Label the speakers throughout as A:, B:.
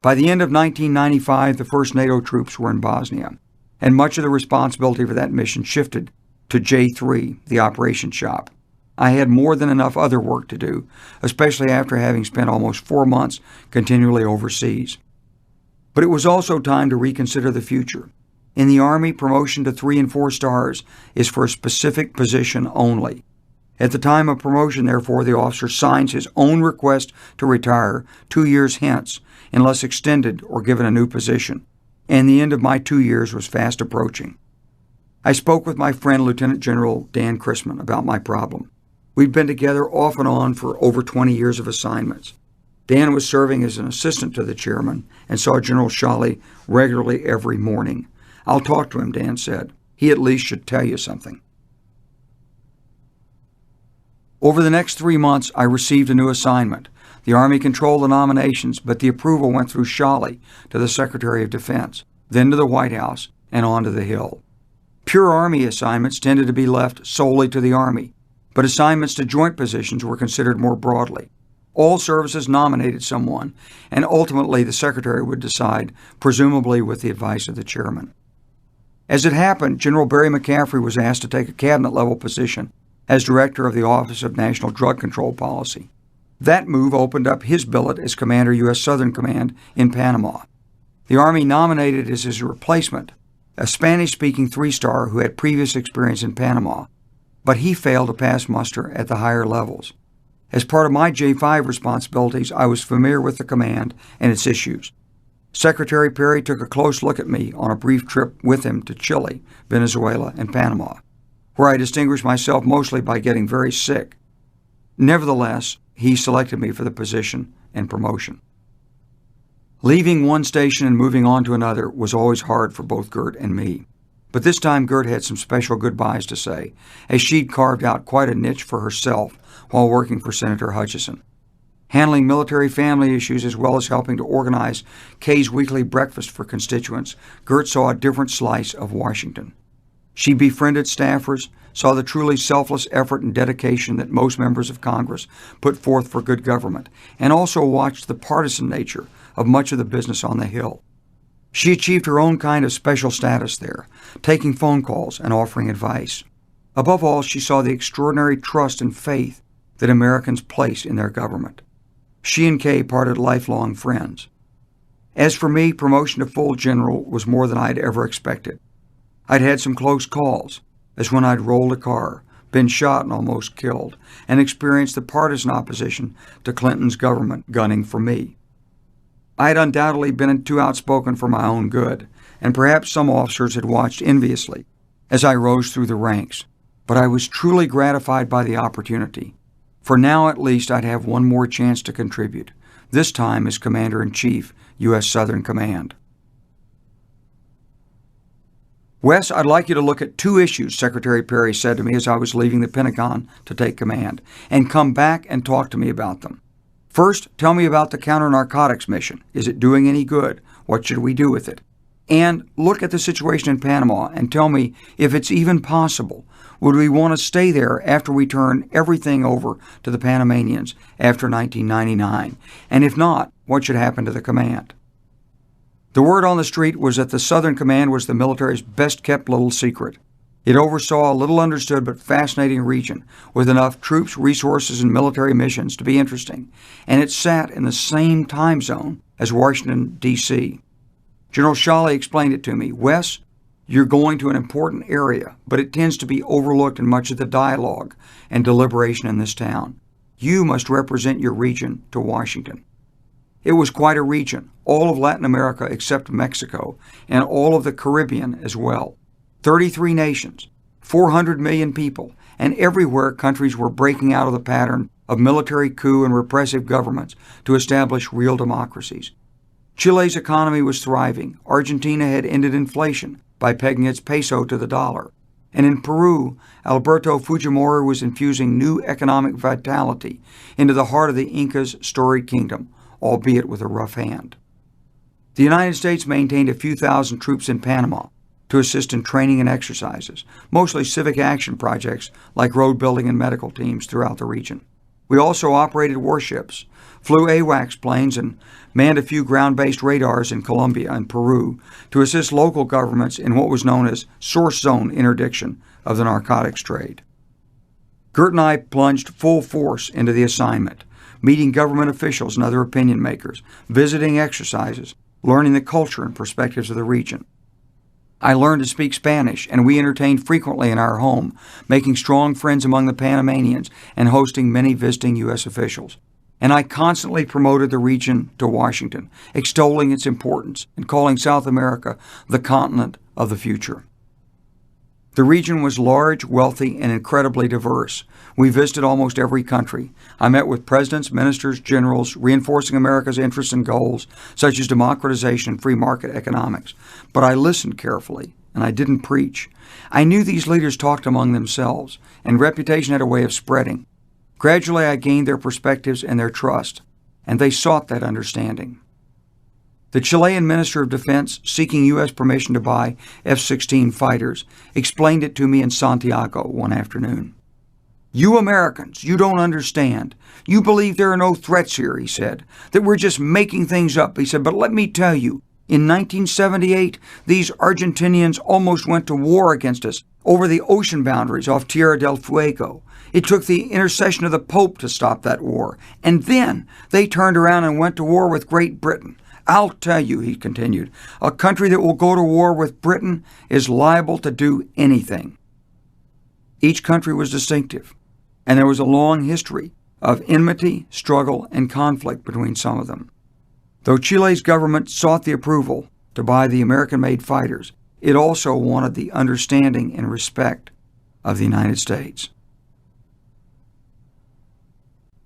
A: By the end of 1995, the first NATO troops were in Bosnia, and much of the responsibility for that mission shifted to J3, the operations shop. I had more than enough other work to do, especially after having spent almost 4 months continually overseas. But it was also time to reconsider the future. In the Army, promotion to 3 and 4 stars is for a specific position only. At the time of promotion, therefore, the officer signs his own request to retire 2 years hence, unless extended or given a new position, and the end of my 2 years was fast approaching. I spoke with my friend Lieutenant General Dan Chrisman about my problem. We'd been together off and on for over 20 years of assignments. Dan was serving as an assistant to the chairman and saw General Shawley regularly every morning. "I'll talk to him," Dan said. "He at least should tell you something." Over the next 3 months, I received a new assignment. The Army controlled the nominations, but the approval went through Shawley to the Secretary of Defense, then to the White House, and on to the Hill. Pure Army assignments tended to be left solely to the Army, but assignments to joint positions were considered more broadly. All services nominated someone, and ultimately the Secretary would decide, presumably with the advice of the chairman. As it happened, General Barry McCaffrey was asked to take a cabinet-level position as Director of the Office of National Drug Control Policy. That move opened up his billet as Commander U.S. Southern Command in Panama. The Army nominated as his replacement a Spanish-speaking 3-star who had previous experience in Panama, but he failed to pass muster at the higher levels. As part of my J5 responsibilities, I was familiar with the command and its issues. Secretary Perry took a close look at me on a brief trip with him to Chile, Venezuela, and Panama, where I distinguished myself mostly by getting very sick. Nevertheless, he selected me for the position and promotion. Leaving one station and moving on to another was always hard for both Gert and me. But this time Gert had some special goodbyes to say, as she'd carved out quite a niche for herself while working for Senator Hutchison. Handling military family issues as well as helping to organize Kay's weekly breakfast for constituents, Gert saw a different slice of Washington. She befriended staffers, saw the truly selfless effort and dedication that most members of Congress put forth for good government, and also watched the partisan nature of much of the business on the Hill. She achieved her own kind of special status there, taking phone calls and offering advice. Above all, she saw the extraordinary trust and faith that Americans place in their government. She and Kay parted lifelong friends. As for me, promotion to full general was more than I'd ever expected. I'd had some close calls, as when I'd rolled a car, been shot and almost killed, and experienced the partisan opposition to Clinton's government gunning for me. I had undoubtedly been too outspoken for my own good, and perhaps some officers had watched enviously as I rose through the ranks, but I was truly gratified by the opportunity. For now, at least, I'd have one more chance to contribute, this time as Commander-in-Chief, U.S. Southern Command. "Wes, I'd like you to look at 2 issues," Secretary Perry said to me as I was leaving the Pentagon to take command, "and come back and talk to me about them. First, tell me about the counter-narcotics mission. Is it doing any good? What should we do with it? And look at the situation in Panama and tell me if it's even possible. Would we want to stay there after we turn everything over to the Panamanians after 1999? And if not, what should happen to the command?" The word on the street was that the Southern Command was the military's best-kept little secret. It oversaw a little-understood but fascinating region with enough troops, resources, and military missions to be interesting, and it sat in the same time zone as Washington, D.C. General Shawley explained it to me. "Wes, you're going to an important area, but it tends to be overlooked in much of the dialogue and deliberation in this town. You must represent your region to Washington." It was quite a region, all of Latin America except Mexico, and all of the Caribbean as well. 33 nations, 400 million people, and everywhere countries were breaking out of the pattern of military coup and repressive governments to establish real democracies. Chile's economy was thriving. Argentina had ended inflation by pegging its peso to the dollar. And in Peru, Alberto Fujimori was infusing new economic vitality into the heart of the Inca's storied kingdom, albeit with a rough hand. The United States maintained a few thousand troops in Panama to assist in training and exercises, mostly civic action projects like road building and medical teams throughout the region. We also operated warships, flew AWACS planes, and manned a few ground-based radars in Colombia and Peru to assist local governments in what was known as source zone interdiction of the narcotics trade. Gert and I plunged full force into the assignment, meeting government officials and other opinion makers, visiting exercises, learning the culture and perspectives of the region. I learned to speak Spanish, and we entertained frequently in our home, making strong friends among the Panamanians and hosting many visiting U.S. officials. And I constantly promoted the region to Washington, extolling its importance and calling South America the continent of the future. The region was large, wealthy, and incredibly diverse. We visited almost every country. I met with presidents, ministers, generals, reinforcing America's interests and goals, such as democratization and free market economics. But I listened carefully, and I didn't preach. I knew these leaders talked among themselves, and reputation had a way of spreading. Gradually, I gained their perspectives and their trust, and they sought that understanding. The Chilean Minister of Defense, seeking U.S. permission to buy F-16 fighters, explained it to me in Santiago one afternoon. "You Americans, you don't understand. You believe there are no threats here," he said, "that we're just making things up." He said, "But let me tell you, in 1978, these Argentinians almost went to war against us over the ocean boundaries off Tierra del Fuego. It took the intercession of the Pope to stop that war. And then they turned around and went to war with Great Britain. I'll tell you," he continued, "a country that will go to war with Britain is liable to do anything." Each country was distinctive, and there was a long history of enmity, struggle, and conflict between some of them. Though Chile's government sought the approval to buy the American-made fighters, it also wanted the understanding and respect of the United States.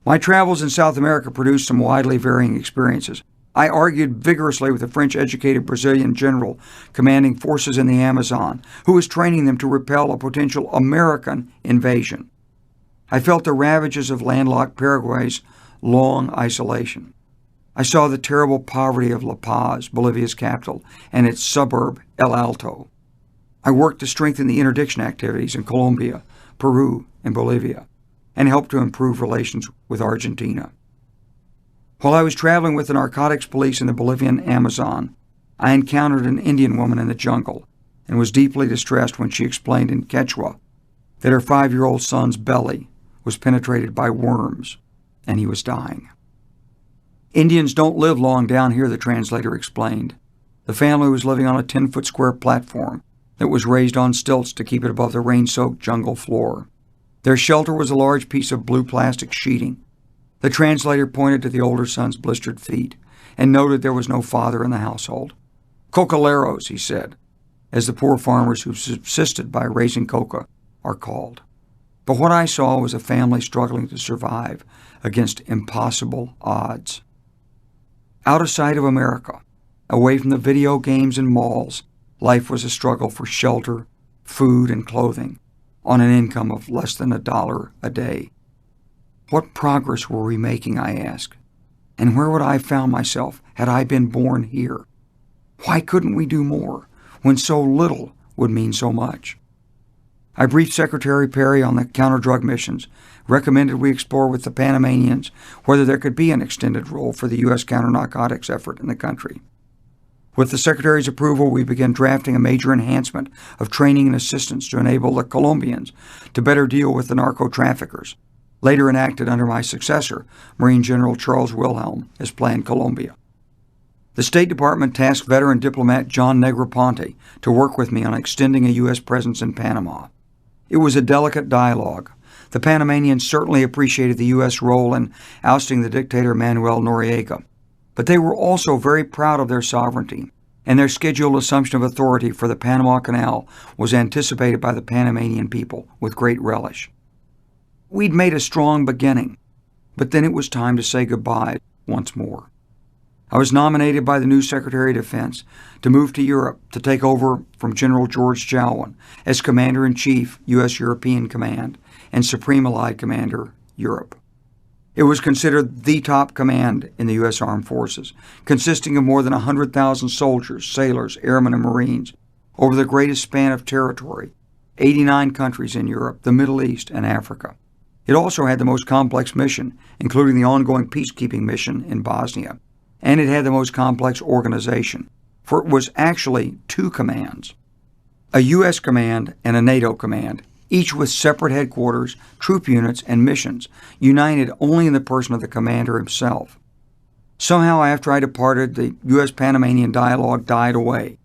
A: My travels in South America produced some widely varying experiences. I argued vigorously with a French-educated Brazilian general commanding forces in the Amazon, who was training them to repel a potential American invasion. I felt the ravages of landlocked Paraguay's long isolation. I saw the terrible poverty of La Paz, Bolivia's capital, and its suburb, El Alto. I worked to strengthen the interdiction activities in Colombia, Peru, and Bolivia, and helped to improve relations with Argentina. While I was traveling with the narcotics police in the Bolivian Amazon, I encountered an Indian woman in the jungle and was deeply distressed when she explained in Quechua that her 5-year-old son's belly was penetrated by worms and he was dying. "Indians don't live long down here," the translator explained. The family was living on a 10-foot square platform that was raised on stilts to keep it above the rain-soaked jungle floor. Their shelter was a large piece of blue plastic sheeting. The translator pointed to the older son's blistered feet and noted there was no father in the household. "Cocaleros," he said, as the poor farmers who subsisted by raising coca are called. But what I saw was a family struggling to survive against impossible odds. Out of sight of America, away from the video games and malls, life was a struggle for shelter, food, and clothing on an income of less than $1 a day. What progress were we making, I asked, and where would I have found myself had I been born here? Why couldn't we do more when so little would mean so much? I briefed Secretary Perry on the counter-drug missions, recommended we explore with the Panamanians whether there could be an extended role for the U.S. counter-narcotics effort in the country. With the Secretary's approval, we began drafting a major enhancement of training and assistance to enable the Colombians to better deal with the narco-traffickers, later enacted under my successor, Marine General Charles Wilhelm, as Plan Colombia. The State Department tasked veteran diplomat John Negroponte to work with me on extending a U.S. presence in Panama. It was a delicate dialogue. The Panamanians certainly appreciated the U.S. role in ousting the dictator Manuel Noriega, but they were also very proud of their sovereignty, and their scheduled assumption of authority for the Panama Canal was anticipated by the Panamanian people with great relish. We'd made a strong beginning, but then it was time to say goodbye once more. I was nominated by the new Secretary of Defense to move to Europe to take over from General George Jowen as Commander-in-Chief, U.S. European Command, and Supreme Allied Commander, Europe. It was considered the top command in the U.S. Armed Forces, consisting of more than 100,000 soldiers, sailors, airmen, and Marines over the greatest span of territory, 89 countries in Europe, the Middle East, and Africa. It also had the most complex mission, including the ongoing peacekeeping mission in Bosnia, and it had the most complex organization, for it was actually two commands, a U.S. command and a NATO command, each with separate headquarters, troop units, and missions, united only in the person of the commander himself. Somehow, after I departed, the U.S.-Panamanian dialogue died away.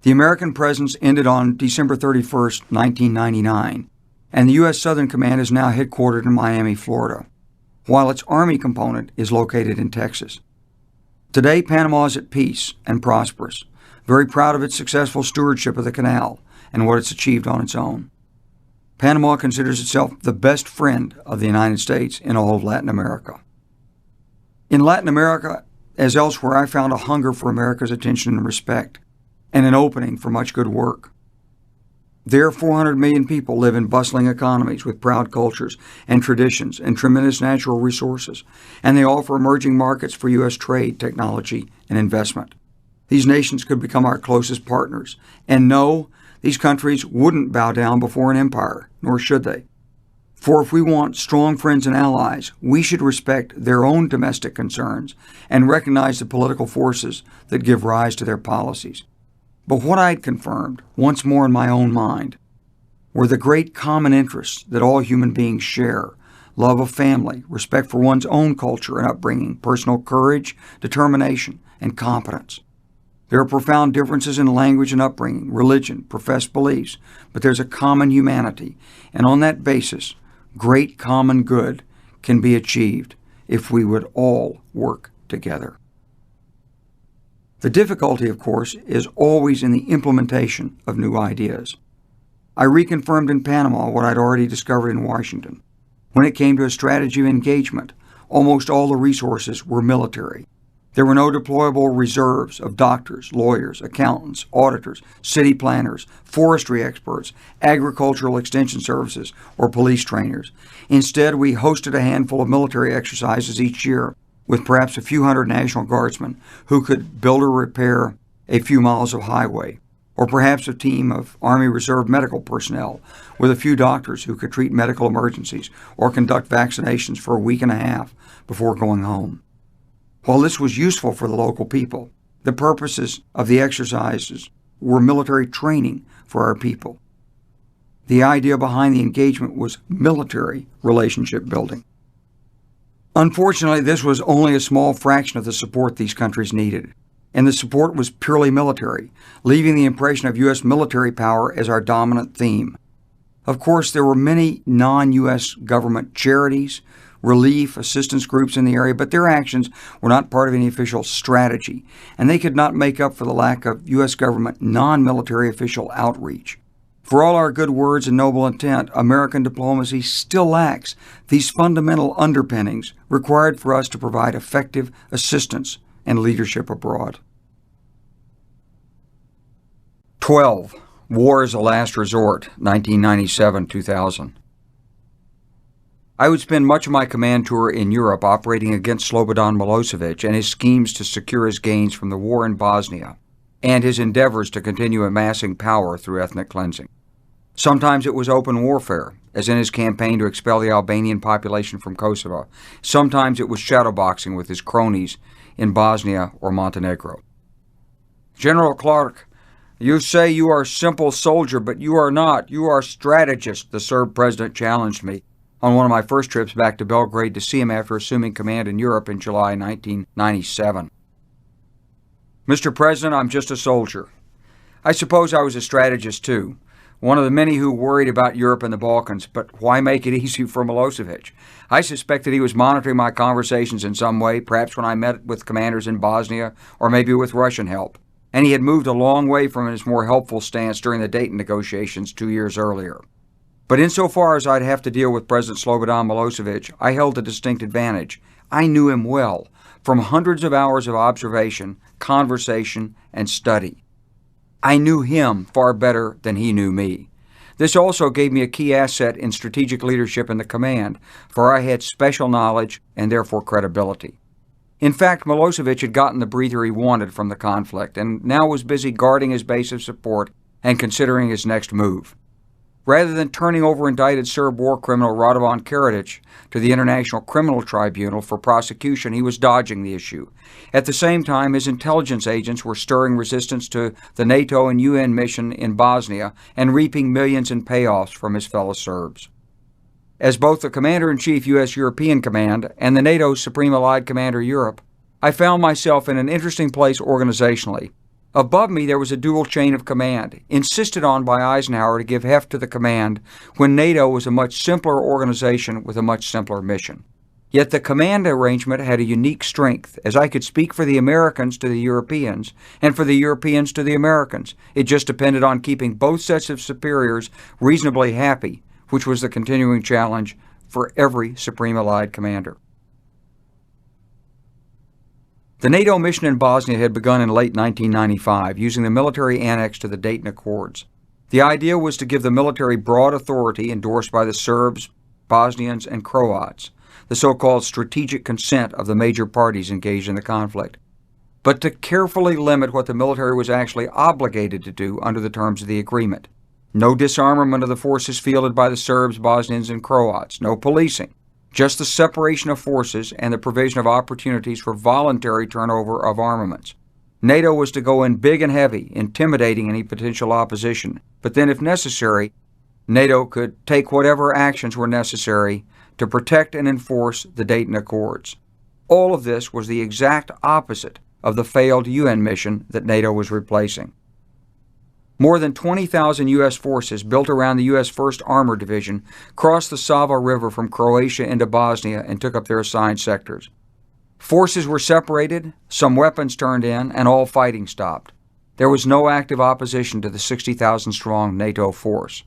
A: The American presence ended on December 31st, 1999, and the U.S. Southern Command is now headquartered in Miami, Florida, while its Army component is located in Texas. Today, Panama is at peace and prosperous, very proud of its successful stewardship of the canal and what it's achieved on its own. Panama considers itself the best friend of the United States in all of Latin America. In Latin America, as elsewhere, I found a hunger for America's attention and respect, and an opening for much good work. There, 400 million people live in bustling economies with proud cultures and traditions and tremendous natural resources, and they offer emerging markets for U.S. trade, technology, and investment. These nations could become our closest partners, and no, these countries wouldn't bow down before an empire, nor should they. For if we want strong friends and allies, we should respect their own domestic concerns and recognize the political forces that give rise to their policies. But what I'd confirmed, once more in my own mind, were the great common interests that all human beings share: love of family, respect for one's own culture and upbringing, personal courage, determination, and competence. There are profound differences in language and upbringing, religion, professed beliefs, but there's a common humanity, and on that basis, great common good can be achieved if we would all work together. The difficulty, of course, is always in the implementation of new ideas. I reconfirmed in Panama what I'd already discovered in Washington. When it came to a strategy of engagement, almost all the resources were military. There were no deployable reserves of doctors, lawyers, accountants, auditors, city planners, forestry experts, agricultural extension services, or police trainers. Instead, we hosted a handful of military exercises each year, with perhaps a few hundred National Guardsmen who could build or repair a few miles of highway, or perhaps a team of Army Reserve medical personnel with a few doctors who could treat medical emergencies or conduct vaccinations for a week and a half before going home. While this was useful for the local people, the purposes of the exercises were military training for our people. The idea behind the engagement was military relationship building. Unfortunately, this was only a small fraction of the support these countries needed, and the support was purely military, leaving the impression of U.S. military power as our dominant theme. Of course, there were many non-U.S. government charities, relief, assistance groups in the area, but their actions were not part of any official strategy, and they could not make up for the lack of U.S. government non-military official outreach. For all our good words and noble intent, American diplomacy still lacks these fundamental underpinnings required for us to provide effective assistance and leadership abroad. 12. War as a Last Resort, 1997-2000. I would spend much of my command tour in Europe operating against Slobodan Milosevic and his schemes to secure his gains from the war in Bosnia, and his endeavors to continue amassing power through ethnic cleansing. Sometimes it was open warfare, as in his campaign to expel the Albanian population from Kosovo. Sometimes it was shadowboxing with his cronies in Bosnia or Montenegro. General Clark, you say you are a simple soldier, but you are not. You are a strategist, the Serb president challenged me on one of my first trips back to Belgrade to see him after assuming command in Europe in July 1997. Mr. President, I'm just a soldier. I suppose I was a strategist too, one of the many who worried about Europe and the Balkans, but why make it easy for Milosevic? I suspected he was monitoring my conversations in some way, perhaps when I met with commanders in Bosnia, or maybe with Russian help, and he had moved a long way from his more helpful stance during the Dayton negotiations 2 years earlier. But insofar as I'd have to deal with President Slobodan Milosevic, I held a distinct advantage. I knew him well, from hundreds of hours of observation, conversation, and study. I knew him far better than he knew me. This also gave me a key asset in strategic leadership in the command, for I had special knowledge and therefore credibility. In fact, Milosevic had gotten the breather he wanted from the conflict and now was busy guarding his base of support and considering his next move. Rather than turning over indicted Serb war criminal Radovan Karadzic to the International Criminal Tribunal for prosecution, he was dodging the issue. At the same time, his intelligence agents were stirring resistance to the NATO and UN mission in Bosnia and reaping millions in payoffs from his fellow Serbs. As both the Commander-in-Chief U.S. European Command and the NATO Supreme Allied Commander Europe, I found myself in an interesting place organizationally. Above me there was a dual chain of command, insisted on by Eisenhower to give heft to the command when NATO was a much simpler organization with a much simpler mission. Yet the command arrangement had a unique strength, as I could speak for the Americans to the Europeans and for the Europeans to the Americans. It just depended on keeping both sets of superiors reasonably happy, which was the continuing challenge for every Supreme Allied commander. The NATO mission in Bosnia had begun in late 1995 using the military annex to the Dayton Accords. The idea was to give the military broad authority endorsed by the Serbs, Bosnians, and Croats, the so-called strategic consent of the major parties engaged in the conflict, but to carefully limit what the military was actually obligated to do under the terms of the agreement. No disarmament of the forces fielded by the Serbs, Bosnians, and Croats, no policing, just the separation of forces and the provision of opportunities for voluntary turnover of armaments. NATO was to go in big and heavy, intimidating any potential opposition, but then if necessary, NATO could take whatever actions were necessary to protect and enforce the Dayton Accords. All of this was the exact opposite of the failed UN mission that NATO was replacing. More than 20,000 U.S. forces built around the U.S. 1st Armored Division crossed the Sava River from Croatia into Bosnia and took up their assigned sectors. Forces were separated, some weapons turned in, and all fighting stopped. There was no active opposition to the 60,000-strong NATO force.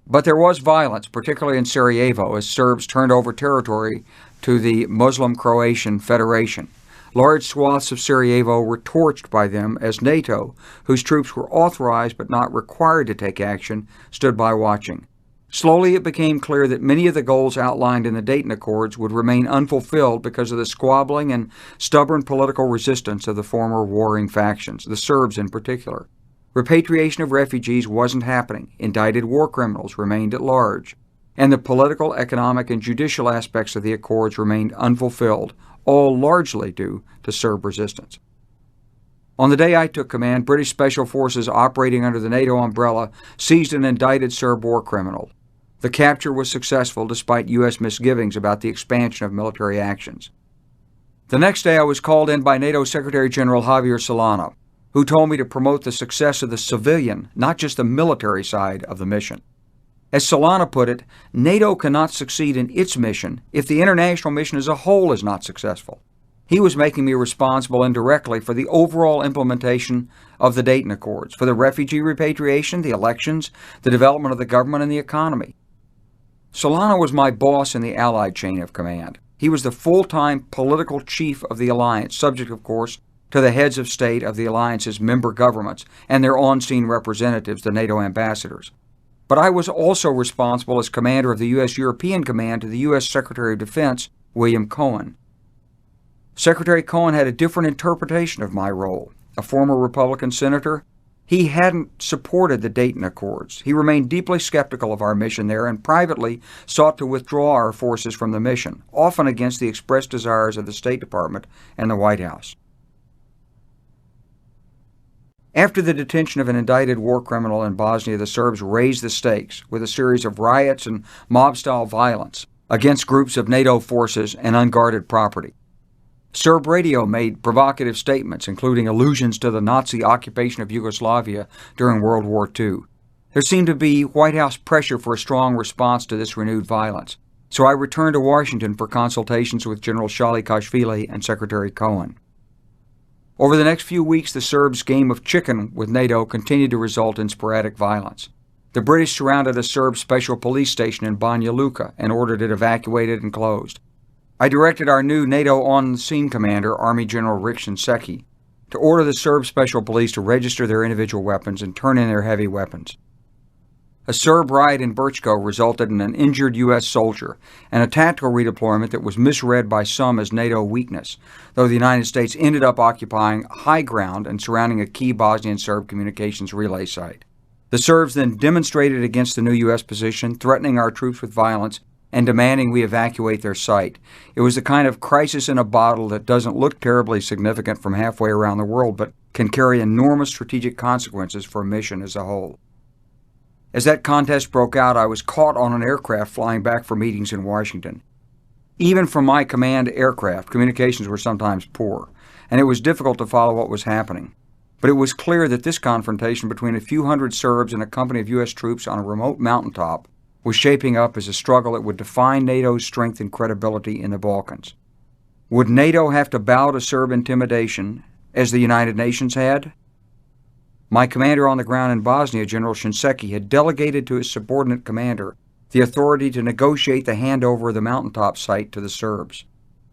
A: But there was violence, particularly in Sarajevo, as Serbs turned over territory to the Muslim Croatian Federation. Large swaths of Sarajevo were torched by them as NATO, whose troops were authorized but not required to take action, stood by watching. Slowly it became clear that many of the goals outlined in the Dayton Accords would remain unfulfilled because of the squabbling and stubborn political resistance of the former warring factions, the Serbs in particular. Repatriation of refugees wasn't happening, indicted war criminals remained at large, and the political, economic, and judicial aspects of the Accords remained unfulfilled, all largely due to Serb resistance. On the day I took command, British Special Forces operating under the NATO umbrella seized an indicted Serb war criminal. The capture was successful despite U.S. misgivings about the expansion of military actions. The next day I was called in by NATO Secretary General Javier Solana, who told me to promote the success of the civilian, not just the military side of the mission. As Solana put it, NATO cannot succeed in its mission if the international mission as a whole is not successful. He was making me responsible indirectly for the overall implementation of the Dayton Accords, for the refugee repatriation, the elections, the development of the government, and the economy. Solana was my boss in the Allied chain of command. He was the full-time political chief of the alliance, subject, of course, to the heads of state of the alliance's member governments and their on-scene representatives, the NATO ambassadors. But I was also responsible as commander of the U.S. European Command to the U.S. Secretary of Defense, William Cohen. Secretary Cohen had a different interpretation of my role. A former Republican senator, he hadn't supported the Dayton Accords. He remained deeply skeptical of our mission there and privately sought to withdraw our forces from the mission, often against the expressed desires of the State Department and the White House. After the detention of an indicted war criminal in Bosnia, the Serbs raised the stakes with a series of riots and mob-style violence against groups of NATO forces and unguarded property. Serb radio made provocative statements, including allusions to the Nazi occupation of Yugoslavia during World War II. There seemed to be White House pressure for a strong response to this renewed violence, so I returned to Washington for consultations with General Shalikashvili and Secretary Cohen. Over the next few weeks, the Serbs' game of chicken with NATO continued to result in sporadic violence. The British surrounded a Serb special police station in Banja Luka and ordered it evacuated and closed. I directed our new NATO on-the-scene commander, Army General Rick Shinseki, to order the Serb Special Police to register their individual weapons and turn in their heavy weapons. A Serb riot in Brčko resulted in an injured U.S. soldier and a tactical redeployment that was misread by some as NATO weakness, though the United States ended up occupying high ground and surrounding a key Bosnian Serb communications relay site. The Serbs then demonstrated against the new U.S. position, threatening our troops with violence and demanding we evacuate their site. It was the kind of crisis in a bottle that doesn't look terribly significant from halfway around the world, but can carry enormous strategic consequences for a mission as a whole. As that contest broke out, I was caught on an aircraft flying back for meetings in Washington. Even from my command aircraft, communications were sometimes poor, and it was difficult to follow what was happening. But it was clear that this confrontation between a few hundred Serbs and a company of U.S. troops on a remote mountaintop was shaping up as a struggle that would define NATO's strength and credibility in the Balkans. Would NATO have to bow to Serb intimidation, as the United Nations had? My commander on the ground in Bosnia, General Shinseki, had delegated to his subordinate commander the authority to negotiate the handover of the mountaintop site to the Serbs.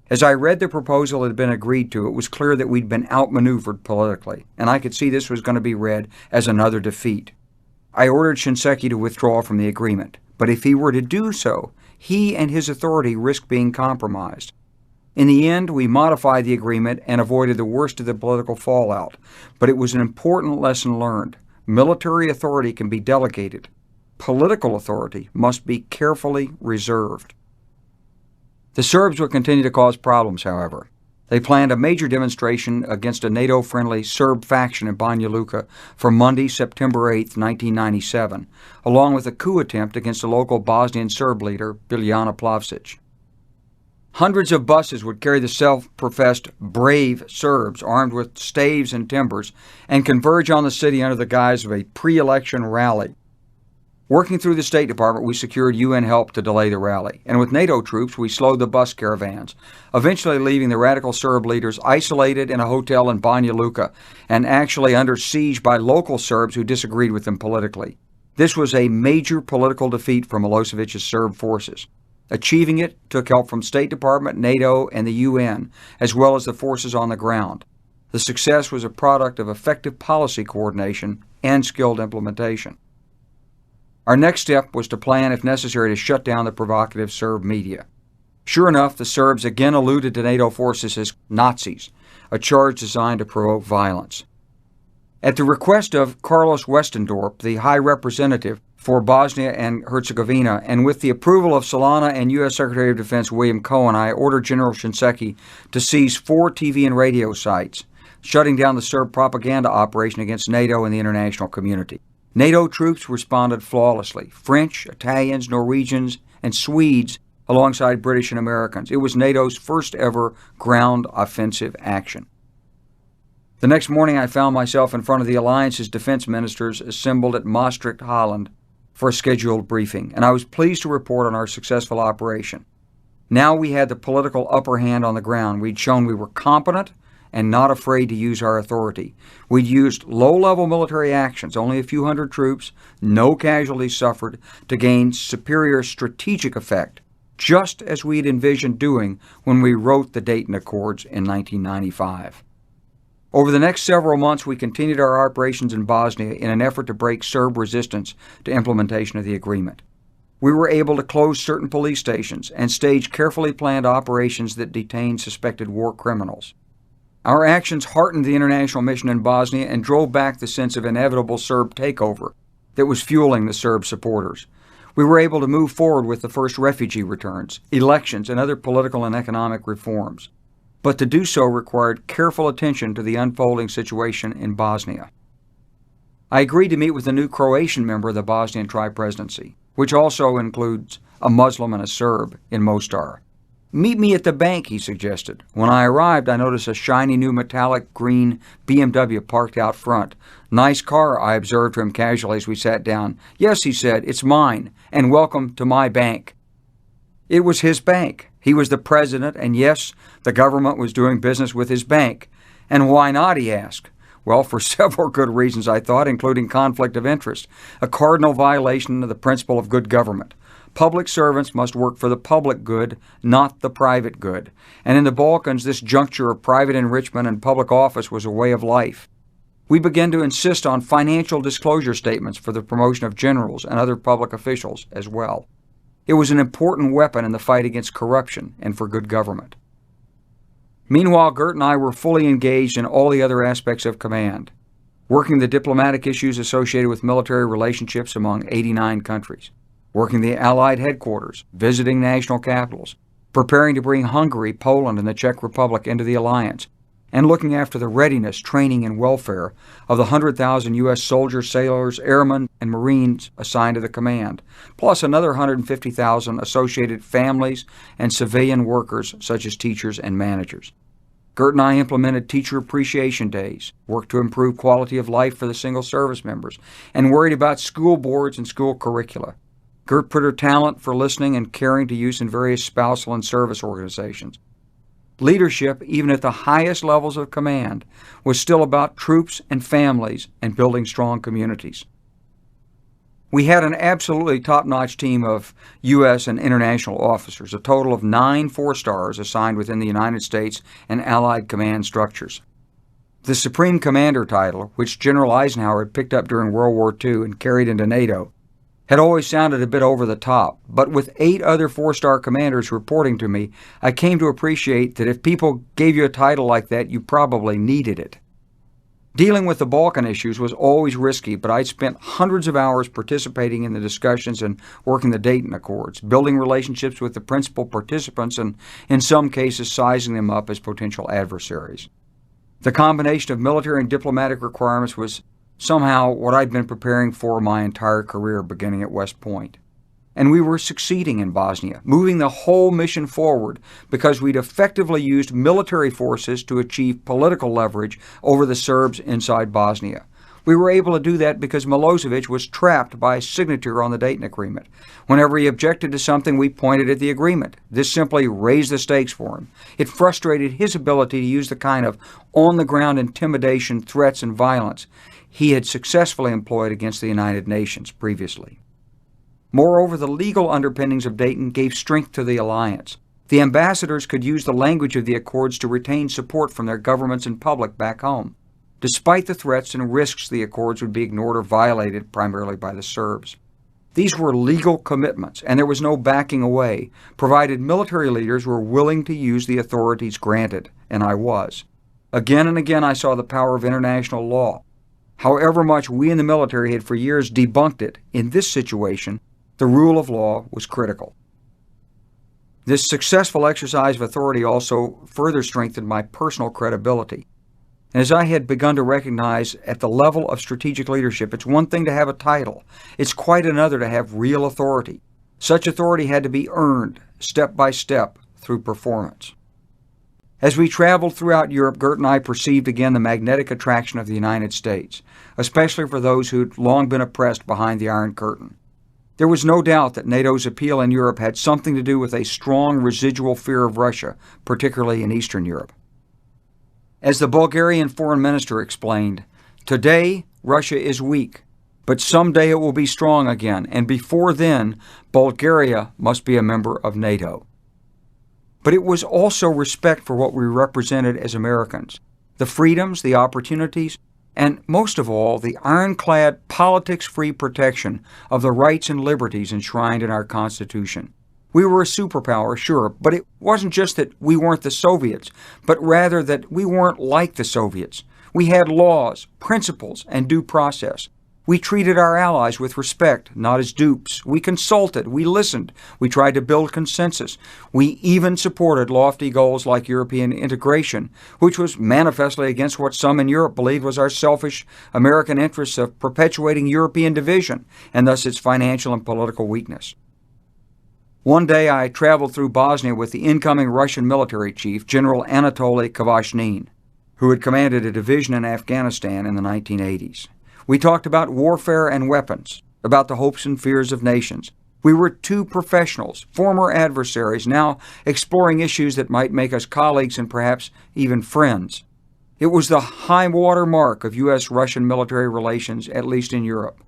A: As I read the proposal that had been agreed to, it was clear that we'd been outmaneuvered politically, and I could see this was going to be read as another defeat. I ordered Shinseki to withdraw from the agreement, but if he were to do so, he and his authority risked being compromised. In the end, we modified the agreement and avoided the worst of the political fallout, but it was an important lesson learned. Military authority can be delegated. Political authority must be carefully reserved. The Serbs would continue to cause problems, however. They planned a major demonstration against a NATO-friendly Serb faction in Banja Luka for Monday, September 8, 1997, along with a coup attempt against a local Bosnian Serb leader, Biljana Plavšić. Hundreds of buses would carry the self-professed brave Serbs armed with staves and timbers and converge on the city under the guise of a pre-election rally. Working through the State Department, we secured UN help to delay the rally, and with NATO troops, we slowed the bus caravans, eventually leaving the radical Serb leaders isolated in a hotel in Banja Luka and actually under siege by local Serbs who disagreed with them politically. This was a major political defeat for Milosevic's Serb forces. Achieving it took help from State Department, NATO, and the UN, as well as the forces on the ground. The success was a product of effective policy coordination and skilled implementation. Our next step was to plan, if necessary, to shut down the provocative Serb media. Sure enough, the Serbs again alluded to NATO forces as Nazis, a charge designed to provoke violence. At the request of Carlos Westendorp, the High Representative for Bosnia and Herzegovina, and with the approval of Solana and U.S. Secretary of Defense William Cohen, I ordered General Shinseki to seize 4 TV and radio sites, shutting down the Serb propaganda operation against NATO and the international community. NATO troops responded flawlessly. French, Italians, Norwegians, and Swedes alongside British and Americans. It was NATO's first ever ground offensive action. The next morning, I found myself in front of the alliance's defense ministers assembled at Maastricht, Holland, for a scheduled briefing, and I was pleased to report on our successful operation. Now we had the political upper hand on the ground. We'd shown we were competent and not afraid to use our authority. We'd used low-level military actions, only a few hundred troops, no casualties suffered, to gain superior strategic effect, just as we'd envisioned doing when we wrote the Dayton Accords in 1995. Over the next several months, we continued our operations in Bosnia in an effort to break Serb resistance to implementation of the agreement. We were able to close certain police stations and stage carefully planned operations that detained suspected war criminals. Our actions heartened the international mission in Bosnia and drove back the sense of inevitable Serb takeover that was fueling the Serb supporters. We were able to move forward with the first refugee returns, elections, and other political and economic reforms. But to do so required careful attention to the unfolding situation in Bosnia. I agreed to meet with the new Croatian member of the Bosnian Tri-Presidency, which also includes a Muslim and a Serb, in Mostar. "Meet me at the bank," he suggested. When I arrived, I noticed a shiny new metallic green BMW parked out front. "Nice car," I observed to him casually as we sat down. "Yes," he said, "it's mine, and welcome to my bank." It was his bank. He was the president, and yes, the government was doing business with his bank. And why not, he asked. Well, for several good reasons, I thought, including conflict of interest, a cardinal violation of the principle of good government. Public servants must work for the public good, not the private good. And in the Balkans, this juncture of private enrichment and public office was a way of life. We began to insist on financial disclosure statements for the promotion of generals and other public officials as well. It was an important weapon in the fight against corruption and for good government. Meanwhile, Gert and I were fully engaged in all the other aspects of command. working the diplomatic issues associated with military relationships among 89 countries, working the Allied headquarters, visiting national capitals, preparing to bring Hungary, Poland, and the Czech Republic into the alliance, and looking after the readiness, training, and welfare of the 100,000 U.S. soldiers, sailors, airmen, and Marines assigned to the command, plus another 150,000 associated families and civilian workers such as teachers and managers. Gert and I implemented Teacher Appreciation Days, worked to improve quality of life for the single service members, and worried about school boards and school curricula. Gert put her talent for listening and caring to use in various spousal and service organizations. Leadership, even at the highest levels of command, was still about troops and families and building strong communities. We had an absolutely top-notch team of U.S. and international officers, a total of 9 4-stars assigned within the United States and Allied command structures. The Supreme Commander title, which General Eisenhower had picked up during World War II and carried into NATO, had always sounded a bit over the top, but with 8 other 4-star commanders reporting to me, I came to appreciate that if people gave you a title like that, you probably needed it. Dealing with the Balkan issues was always risky, but I'd spent hundreds of hours participating in the discussions and working the Dayton Accords, building relationships with the principal participants and, in some cases, sizing them up as potential adversaries. The combination of military and diplomatic requirements was somehow what I'd been preparing for my entire career beginning at West Point. And we were succeeding in Bosnia, moving the whole mission forward because we'd effectively used military forces to achieve political leverage over the Serbs inside Bosnia. We were able to do that because Milosevic was trapped by a signature on the Dayton Agreement. Whenever he objected to something, we pointed at the agreement. This simply raised the stakes for him. It frustrated his ability to use the kind of on-the-ground intimidation, threats, and violence he had successfully employed against the United Nations previously. Moreover, the legal underpinnings of Dayton gave strength to the alliance. The ambassadors could use the language of the accords to retain support from their governments and public back home. Despite the threats and risks, the accords would be ignored or violated primarily by the Serbs. These were legal commitments, and there was no backing away, provided military leaders were willing to use the authorities granted, and I was. Again and again I saw the power of international law. However much we in the military had for years debunked it, in this situation, the rule of law was critical. This successful exercise of authority also further strengthened my personal credibility. And as I had begun to recognize at the level of strategic leadership, it's one thing to have a title. It's quite another to have real authority. Such authority had to be earned, step by step, through performance. As we traveled throughout Europe, Gert and I perceived again the magnetic attraction of the United States, especially for those who'd long been oppressed behind the Iron Curtain. There was no doubt that NATO's appeal in Europe had something to do with a strong residual fear of Russia, particularly in Eastern Europe. As the Bulgarian foreign minister explained, "Today, Russia is weak, but someday it will be strong again, and before then, Bulgaria must be a member of NATO." But it was also respect for what we represented as Americans, the freedoms, the opportunities, and most of all, the ironclad, politics-free protection of the rights and liberties enshrined in our Constitution. We were a superpower, sure, but it wasn't just that we weren't the Soviets, but rather that we weren't like the Soviets. We had laws, principles, and due process. We treated our allies with respect, not as dupes. We consulted, we listened, we tried to build consensus. We even supported lofty goals like European integration, which was manifestly against what some in Europe believed was our selfish American interests of perpetuating European division, and thus its financial and political weakness. One day I traveled through Bosnia with the incoming Russian military chief, General Anatoly Kvashnin, who had commanded a division in Afghanistan in the 1980s. We talked about warfare and weapons, about the hopes and fears of nations. We were two professionals, former adversaries, now exploring issues that might make us colleagues and perhaps even friends. It was the high-water mark of U.S.-Russian military relations, at least in Europe.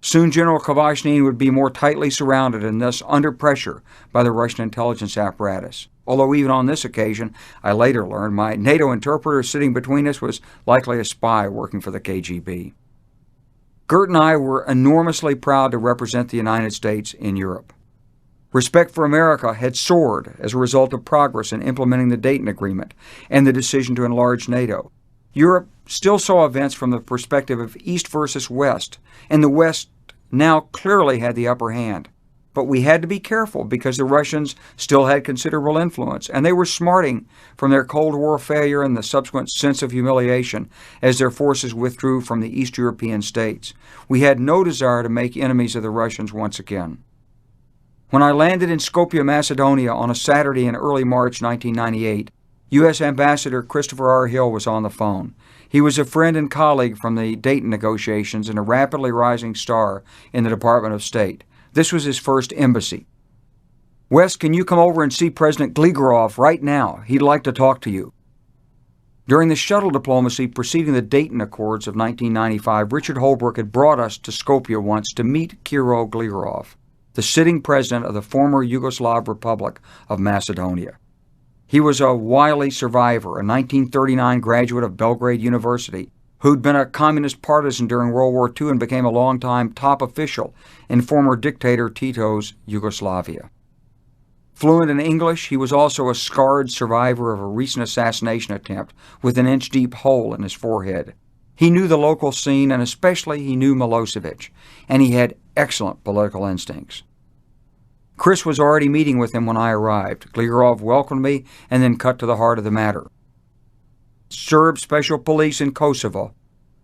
A: Soon General Kvashnin would be more tightly surrounded and thus under pressure by the Russian intelligence apparatus. Although even on this occasion, I later learned my NATO interpreter sitting between us was likely a spy working for the KGB. Gert and I were enormously proud to represent the United States in Europe. Respect for America had soared as a result of progress in implementing the Dayton Agreement and the decision to enlarge NATO. Europe still saw events from the perspective of East versus West, and the West now clearly had the upper hand. But we had to be careful because the Russians still had considerable influence, and they were smarting from their Cold War failure and the subsequent sense of humiliation as their forces withdrew from the East European states. We had no desire to make enemies of the Russians once again. When I landed in Skopje, Macedonia on a Saturday in early March 1998, U.S. Ambassador Christopher R. Hill was on the phone. He was a friend and colleague from the Dayton negotiations and a rapidly rising star in the Department of State. This was his first embassy. "Wes, can you come over and see President Gligorov right now? He'd like to talk to you." During the shuttle diplomacy preceding the Dayton Accords of 1995, Richard Holbrooke had brought us to Skopje once to meet Kiro Gligorov, the sitting president of the former Yugoslav Republic of Macedonia. He was a wily survivor, a 1939 graduate of Belgrade University, who'd been a communist partisan during World War II and became a longtime top official in former dictator Tito's Yugoslavia. Fluent in English, he was also a scarred survivor of a recent assassination attempt with an inch-deep hole in his forehead. He knew the local scene, and especially he knew Milosevic, and he had excellent political instincts. Chris was already meeting with him when I arrived. Gligorov welcomed me and then cut to the heart of the matter. Serb Special Police in Kosovo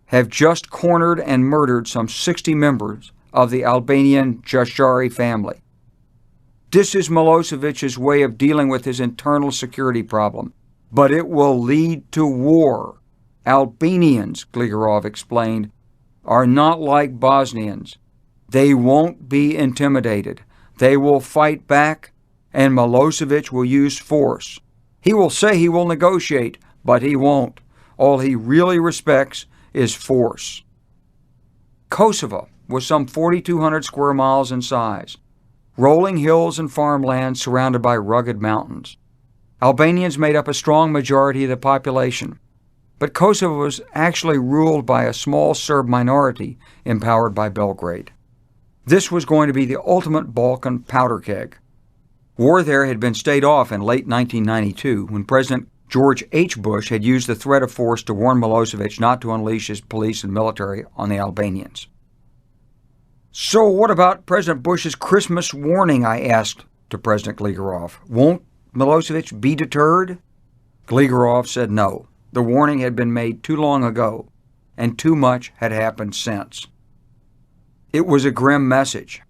A: have just cornered and murdered some 60 members of the Albanian Jashari family. This is Milosevic's way of dealing with his internal security problem, but it will lead to war. Albanians, Gligorov explained, are not like Bosnians. They won't be intimidated. They will fight back, and Milosevic will use force. He will say he will negotiate, but he won't. All he really respects is force. Kosovo was some 4,200 square miles in size, rolling hills and farmland surrounded by rugged mountains. Albanians made up a strong majority of the population, but Kosovo was actually ruled by a small Serb minority empowered by Belgrade. This was going to be the ultimate Balkan powder keg. War there had been staved off in late 1992 when President George H. Bush had used the threat of force to warn Milosevic not to unleash his police and military on the Albanians. "So what about President Bush's Christmas warning?" I asked to President Gligorov. "Won't Milosevic be deterred?" Gligorov said no. The warning had been made too long ago, and too much had happened since. It was a grim message.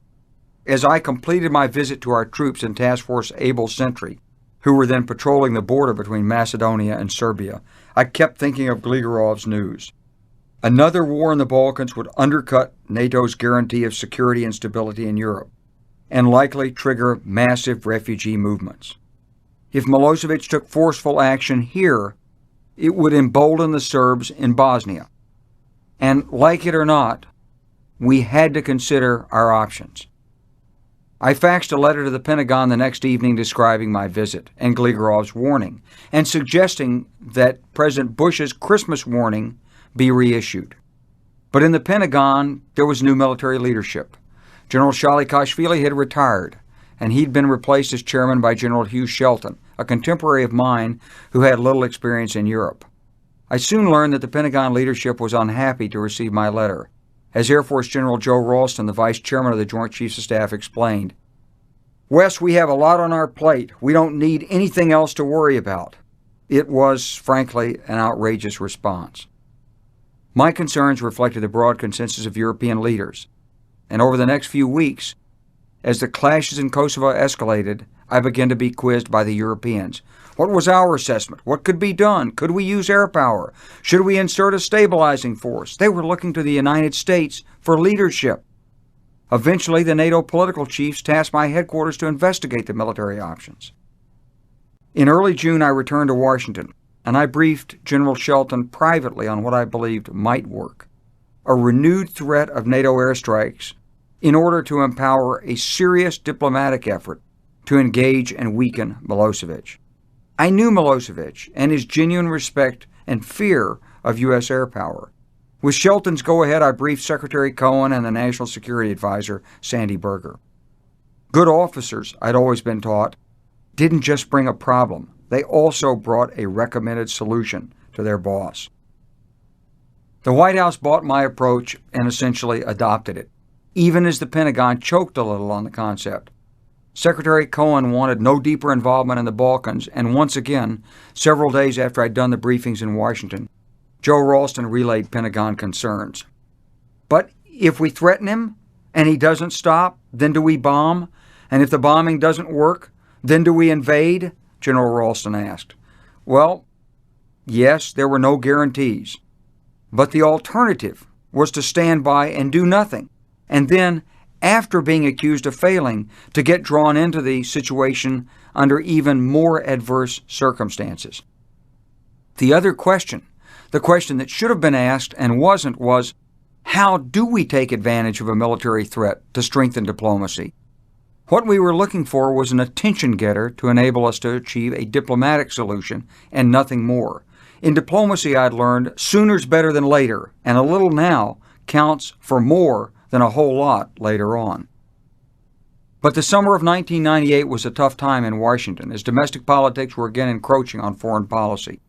A: As I completed my visit to our troops in Task Force Able Sentry, who were then patrolling the border between Macedonia and Serbia, I kept thinking of Gligorov's news. Another war in the Balkans would undercut NATO's guarantee of security and stability in Europe, and likely trigger massive refugee movements. If Milosevic took forceful action here, it would embolden the Serbs in Bosnia. And like it or not, we had to consider our options. I faxed a letter to the Pentagon the next evening describing my visit and Gligorov's warning, and suggesting that President Bush's Christmas warning be reissued. But in the Pentagon, there was new military leadership. General Shalikashvili had retired, and he'd been replaced as chairman by General Hugh Shelton, a contemporary of mine who had little experience in Europe. I soon learned that the Pentagon leadership was unhappy to receive my letter. As Air Force General Joe Ralston, the vice chairman of the Joint Chiefs of Staff, explained, "Wes, we have a lot on our plate. We don't need anything else to worry about." It was, frankly, an outrageous response. My concerns reflected the broad consensus of European leaders, and over the next few weeks, as the clashes in Kosovo escalated, I began to be quizzed by the Europeans. What was our assessment? What could be done? Could we use air power? Should we insert a stabilizing force? They were looking to the United States for leadership. Eventually, the NATO political chiefs tasked my headquarters to investigate the military options. In early June, I returned to Washington, and I briefed General Shelton privately on what I believed might work: a renewed threat of NATO airstrikes in order to empower a serious diplomatic effort to engage and weaken Milosevic. I knew Milosevic and his genuine respect and fear of U.S. air power. With Shelton's go-ahead, I briefed Secretary Cohen and the National Security Advisor, Sandy Berger. Good officers, I'd always been taught, didn't just bring a problem. They also brought a recommended solution to their boss. The White House bought my approach and essentially adopted it, even as the Pentagon choked a little on the concept. Secretary Cohen wanted no deeper involvement in the Balkans, and once again, several days after I'd done the briefings in Washington, Joe Ralston relayed Pentagon concerns. But if we threaten him and he doesn't stop, then do we bomb? And if the bombing doesn't work, then do we invade? General Ralston asked. Well, yes, there were no guarantees. But the alternative was to stand by and do nothing, and then, after being accused of failing, to get drawn into the situation under even more adverse circumstances. The other question, the question that should have been asked and wasn't, was, how do we take advantage of a military threat to strengthen diplomacy? What we were looking for was an attention-getter to enable us to achieve a diplomatic solution and nothing more. In diplomacy, I'd learned sooner's better than later, and a little now counts for more than a whole lot later on. But the summer of 1998 was a tough time in Washington, as domestic politics were again encroaching on foreign policy.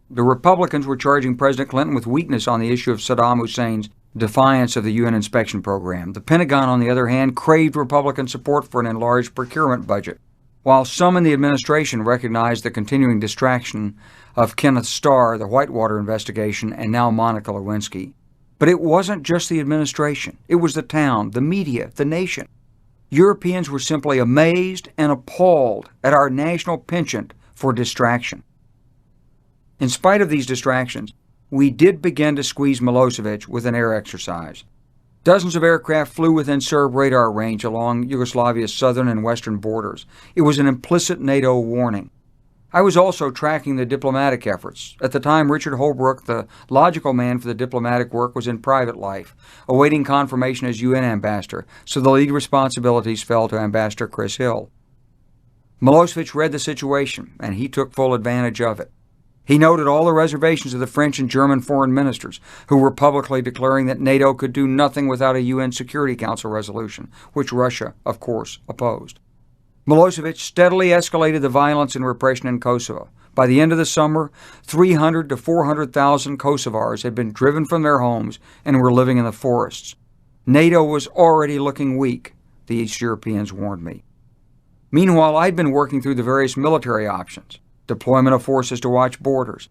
A: The Republicans were charging President Clinton with weakness on the issue of Saddam Hussein's defiance of the UN inspection program. The Pentagon, on the other hand, craved Republican support for an enlarged procurement budget, while some in the administration recognized the continuing distraction of Kenneth Starr, the Whitewater investigation, and now Monica Lewinsky. But it wasn't just the administration. It was the town, the media, the nation. Europeans were simply amazed and appalled at our national penchant for distraction. In spite of these distractions, we did begin to squeeze Milosevic with an air exercise. Dozens of aircraft flew within Serb radar range along Yugoslavia's southern and western borders. It was an implicit NATO warning. I was also tracking the diplomatic efforts. At the time, Richard Holbrooke, the logical man for the diplomatic work, was in private life, awaiting confirmation as UN ambassador, so the lead responsibilities fell to Ambassador Chris Hill. Milosevic read the situation, and he took full advantage of it. He noted all the reservations of the French and German foreign ministers, who were publicly declaring that NATO could do nothing without a UN Security Council resolution, which Russia, of course, opposed. Milosevic steadily escalated the violence and repression in Kosovo. By the end of the summer, 300 to 400,000 Kosovars had been driven from their homes and were living in the forests. NATO was already looking weak, the East Europeans warned me. Meanwhile, I'd been working through the various military options: deployment of forces to watch borders,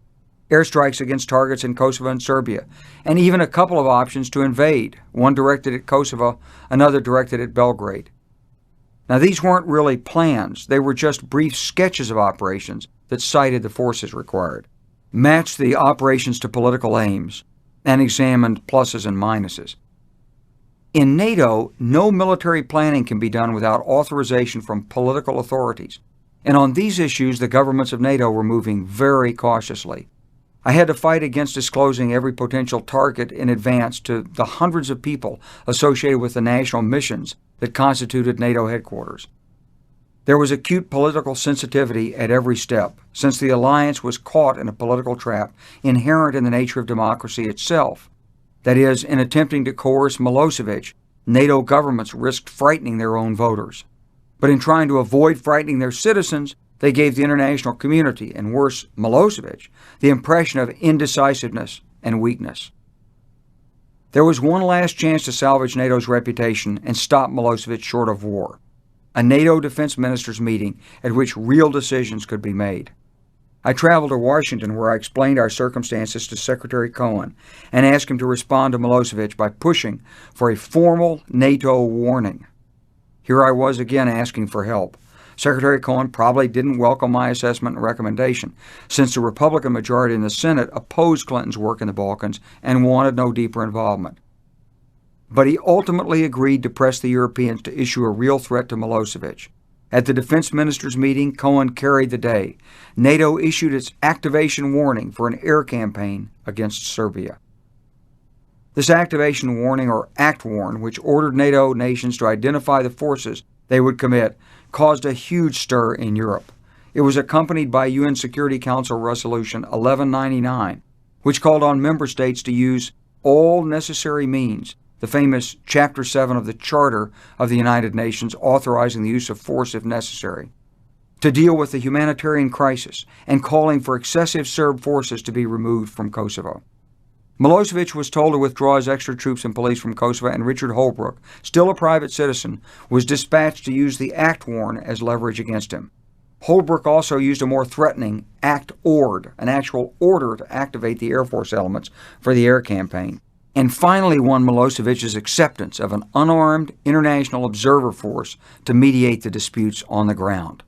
A: airstrikes against targets in Kosovo and Serbia, and even a couple of options to invade, one directed at Kosovo, another directed at Belgrade. Now, these weren't really plans. They were just brief sketches of operations that cited the forces required, matched the operations to political aims, and examined pluses and minuses. In NATO, no military planning can be done without authorization from political authorities. And on these issues, the governments of NATO were moving very cautiously. I had to fight against disclosing every potential target in advance to the hundreds of people associated with the national missions that constituted NATO headquarters. There was acute political sensitivity at every step, since the alliance was caught in a political trap inherent in the nature of democracy itself. That is, in attempting to coerce Milosevic, NATO governments risked frightening their own voters. But in trying to avoid frightening their citizens, they gave the international community, and worse, Milosevic, the impression of indecisiveness and weakness. There was one last chance to salvage NATO's reputation and stop Milosevic short of war: a NATO defense ministers meeting at which real decisions could be made. I traveled to Washington, where I explained our circumstances to Secretary Cohen and asked him to respond to Milosevic by pushing for a formal NATO warning. Here I was again asking for help. Secretary Cohen probably didn't welcome my assessment and recommendation, since the Republican majority in the Senate opposed Clinton's work in the Balkans and wanted no deeper involvement. But he ultimately agreed to press the Europeans to issue a real threat to Milosevic. At the defense ministers' meeting, Cohen carried the day. NATO issued its activation warning for an air campaign against Serbia. This activation warning, or act warn, which ordered NATO nations to identify the forces they would commit, caused a huge stir in Europe. It was accompanied by UN Security Council Resolution 1199, which called on member states to use all necessary means, the famous Chapter 7 of the Charter of the United Nations authorizing the use of force if necessary, to deal with the humanitarian crisis and calling for excessive Serb forces to be removed from Kosovo. Milosevic was told to withdraw his extra troops and police from Kosovo, and Richard Holbrooke, still a private citizen, was dispatched to use the act warrant as leverage against him. Holbrooke also used a more threatening act ord, an actual order to activate the Air Force elements for the air campaign, and finally won Milosevic's acceptance of an unarmed international observer force to mediate the disputes on the ground.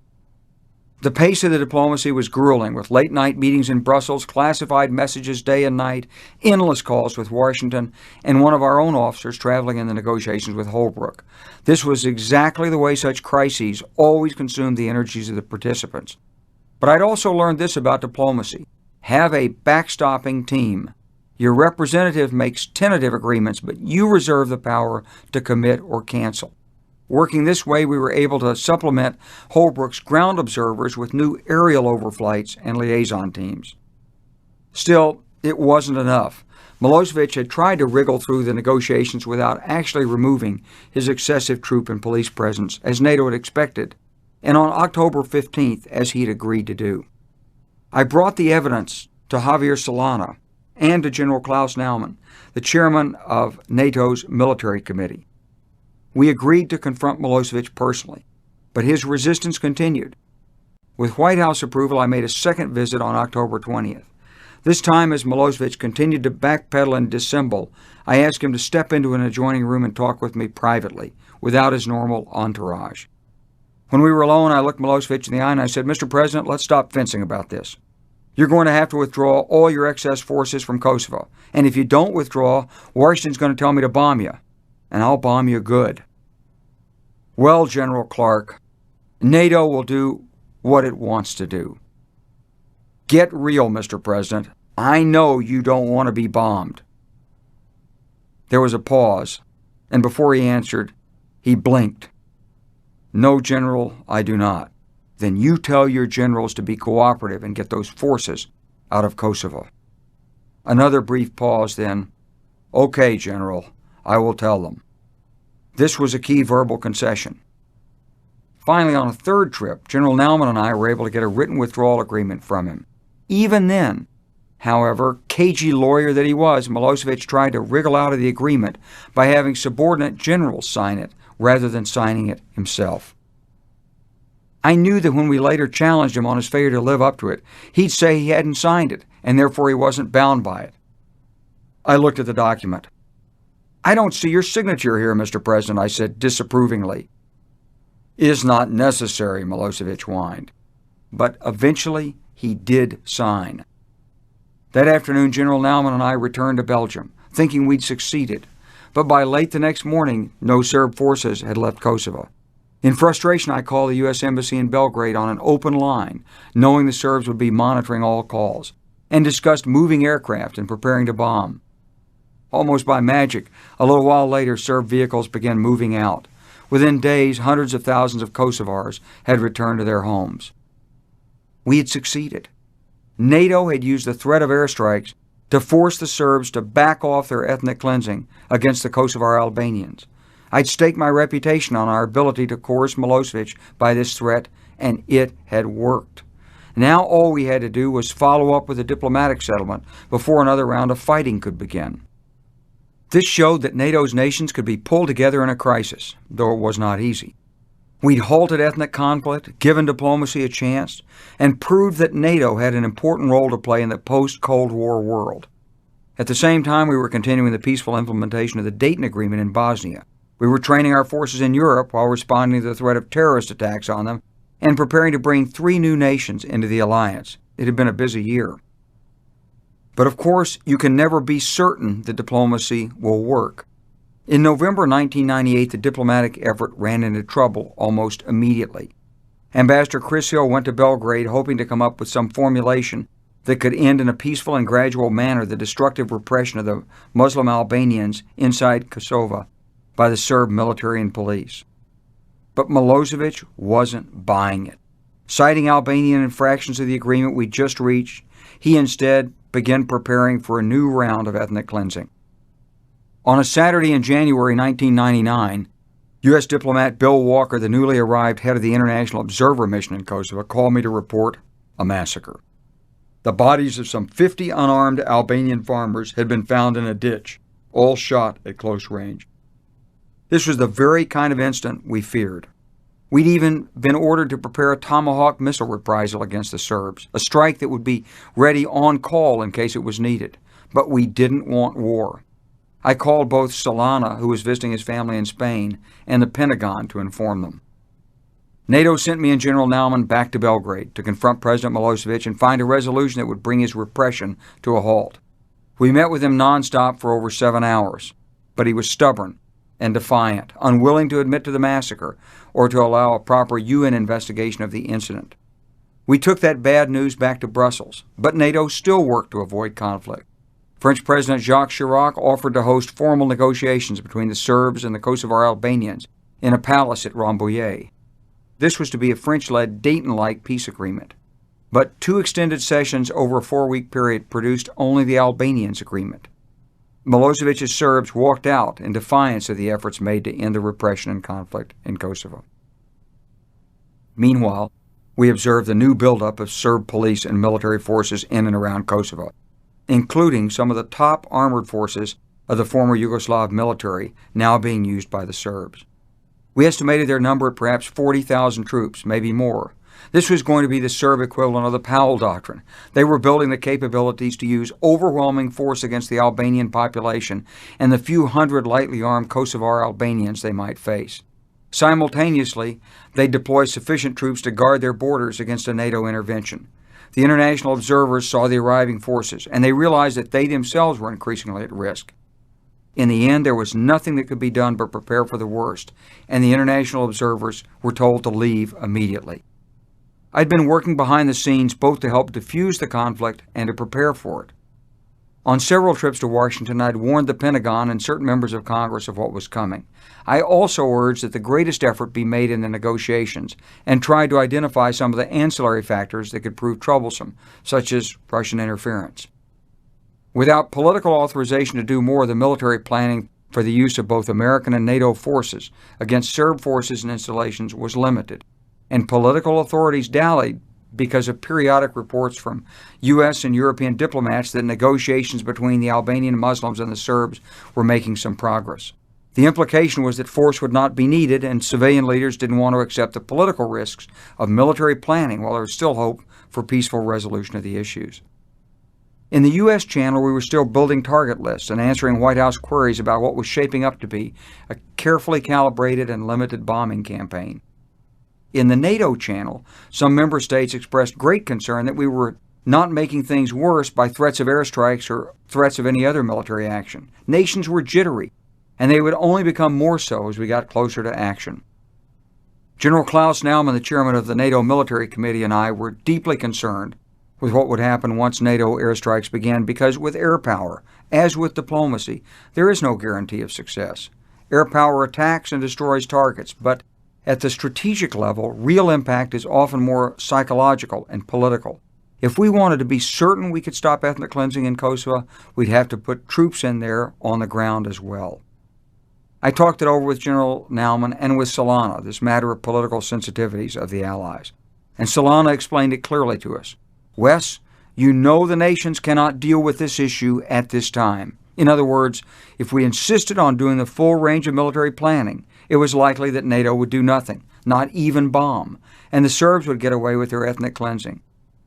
A: The pace of the diplomacy was grueling, with late-night meetings in Brussels, classified messages day and night, endless calls with Washington, and one of our own officers traveling in the negotiations with Holbrooke. This was exactly the way such crises always consumed the energies of the participants. But I'd also learned this about diplomacy. Have a backstopping team. Your representative makes tentative agreements, but you reserve the power to commit or cancel. Working this way, we were able to supplement Holbrooke's ground observers with new aerial overflights and liaison teams. Still, it wasn't enough. Milosevic had tried to wriggle through the negotiations without actually removing his excessive troop and police presence, as NATO had expected, and on October 15th, as he had agreed to do. I brought the evidence to Javier Solana and to General Klaus Naumann, the chairman of NATO's military committee. We agreed to confront Milosevic personally, but his resistance continued. With White House approval, I made a second visit on October 20th. This time, as Milosevic continued to backpedal and dissemble, I asked him to step into an adjoining room and talk with me privately, without his normal entourage. When we were alone, I looked Milosevic in the eye and I said, "Mr. President, let's stop fencing about this. You're going to have to withdraw all your excess forces from Kosovo. And if you don't withdraw, Washington's going to tell me to bomb you. And I'll bomb you good." "Well, General Clark, NATO will do what it wants to do." "Get real, Mr. President. I know you don't want to be bombed." There was a pause, and before he answered, he blinked. "No, General, I do not." "Then you tell your generals to be cooperative and get those forces out of Kosovo." Another brief pause, then, "Okay, General, I will tell them." This was a key verbal concession. Finally, on a third trip, General Naumann and I were able to get a written withdrawal agreement from him. Even then, however, cagey lawyer that he was, Milosevic tried to wriggle out of the agreement by having subordinate generals sign it rather than signing it himself. I knew that when we later challenged him on his failure to live up to it, he'd say he hadn't signed it, and therefore he wasn't bound by it. I looked at the document. "I don't see your signature here, Mr. President," I said disapprovingly. "Is not necessary," Milosevic whined. But eventually he did sign. That afternoon, General Naumann and I returned to Belgium, thinking we'd succeeded. But by late the next morning, no Serb forces had left Kosovo. In frustration, I called the U.S. Embassy in Belgrade on an open line, knowing the Serbs would be monitoring all calls, and discussed moving aircraft and preparing to bomb. Almost by magic, a little while later, Serb vehicles began moving out. Within days, hundreds of thousands of Kosovars had returned to their homes. We had succeeded. NATO had used the threat of airstrikes to force the Serbs to back off their ethnic cleansing against the Kosovar Albanians. I'd staked my reputation on our ability to coerce Milosevic by this threat, and it had worked. Now all we had to do was follow up with a diplomatic settlement before another round of fighting could begin. This showed that NATO's nations could be pulled together in a crisis, though it was not easy. We'd halted ethnic conflict, given diplomacy a chance, and proved that NATO had an important role to play in the post-Cold War world. At the same time, we were continuing the peaceful implementation of the Dayton Agreement in Bosnia. We were training our forces in Europe while responding to the threat of terrorist attacks on them and preparing to bring 3 new nations into the alliance. It had been a busy year. But of course, you can never be certain that diplomacy will work. In November 1998, the diplomatic effort ran into trouble almost immediately. Ambassador Chris Hill went to Belgrade hoping to come up with some formulation that could end in a peaceful and gradual manner the destructive repression of the Muslim Albanians inside Kosovo by the Serb military and police. But Milosevic wasn't buying it. Citing Albanian infractions of the agreement we just reached, he instead began preparing for a new round of ethnic cleansing. On a Saturday in January 1999, U.S. diplomat Bill Walker, the newly arrived head of the International Observer Mission in Kosovo, called me to report a massacre. The bodies of some 50 unarmed Albanian farmers had been found in a ditch, all shot at close range. This was the very kind of incident we feared. We'd even been ordered to prepare a Tomahawk missile reprisal against the Serbs, a strike that would be ready on call in case it was needed. But we didn't want war. I called both Solana, who was visiting his family in Spain, and the Pentagon to inform them. NATO sent me and General Naumann back to Belgrade to confront President Milosevic and find a resolution that would bring his repression to a halt. We met with him nonstop for over 7 hours, but he was stubborn and defiant, unwilling to admit to the massacre or to allow a proper UN investigation of the incident. We took that bad news back to Brussels, but NATO still worked to avoid conflict. French President Jacques Chirac offered to host formal negotiations between the Serbs and the Kosovar Albanians in a palace at Rambouillet. This was to be a French-led Dayton-like peace agreement. But 2 extended sessions over a 4-week period produced only the Albanians' agreement. Milosevic's Serbs walked out in defiance of the efforts made to end the repression and conflict in Kosovo. Meanwhile, we observed the new buildup of Serb police and military forces in and around Kosovo, including some of the top armored forces of the former Yugoslav military now being used by the Serbs. We estimated their number at perhaps 40,000 troops, maybe more. This was going to be the Serb equivalent of the Powell Doctrine. They were building the capabilities to use overwhelming force against the Albanian population and the few hundred lightly armed Kosovar Albanians they might face. Simultaneously, they deployed sufficient troops to guard their borders against a NATO intervention. The international observers saw the arriving forces, and they realized that they themselves were increasingly at risk. In the end, there was nothing that could be done but prepare for the worst, and the international observers were told to leave immediately. I'd been working behind the scenes both to help defuse the conflict and to prepare for it. On several trips to Washington, I'd warned the Pentagon and certain members of Congress of what was coming. I also urged that the greatest effort be made in the negotiations and tried to identify some of the ancillary factors that could prove troublesome, such as Russian interference. Without political authorization to do more, the military planning for the use of both American and NATO forces against Serb forces and installations was limited, and political authorities dallied because of periodic reports from U.S. and European diplomats that negotiations between the Albanian Muslims and the Serbs were making some progress. The implication was that force would not be needed, and civilian leaders didn't want to accept the political risks of military planning while there was still hope for peaceful resolution of the issues. In the U.S. channel, we were still building target lists and answering White House queries about what was shaping up to be a carefully calibrated and limited bombing campaign. In the NATO channel, some member states expressed great concern that we were not making things worse by threats of airstrikes or threats of any other military action. Nations were jittery, and they would only become more so as we got closer to action. General Klaus Naumann, the chairman of the NATO Military Committee, and I were deeply concerned with what would happen once NATO airstrikes began, because with air power, as with diplomacy, there is no guarantee of success. Air power attacks and destroys targets, but at the strategic level, real impact is often more psychological and political. If we wanted to be certain we could stop ethnic cleansing in Kosovo, we'd have to put troops in there on the ground as well. I talked it over with General Naumann and with Solana, this matter of political sensitivities of the Allies. And Solana explained it clearly to us. Wes, you know the nations cannot deal with this issue at this time. In other words, if we insisted on doing the full range of military planning, it was likely that NATO would do nothing, not even bomb, and the Serbs would get away with their ethnic cleansing.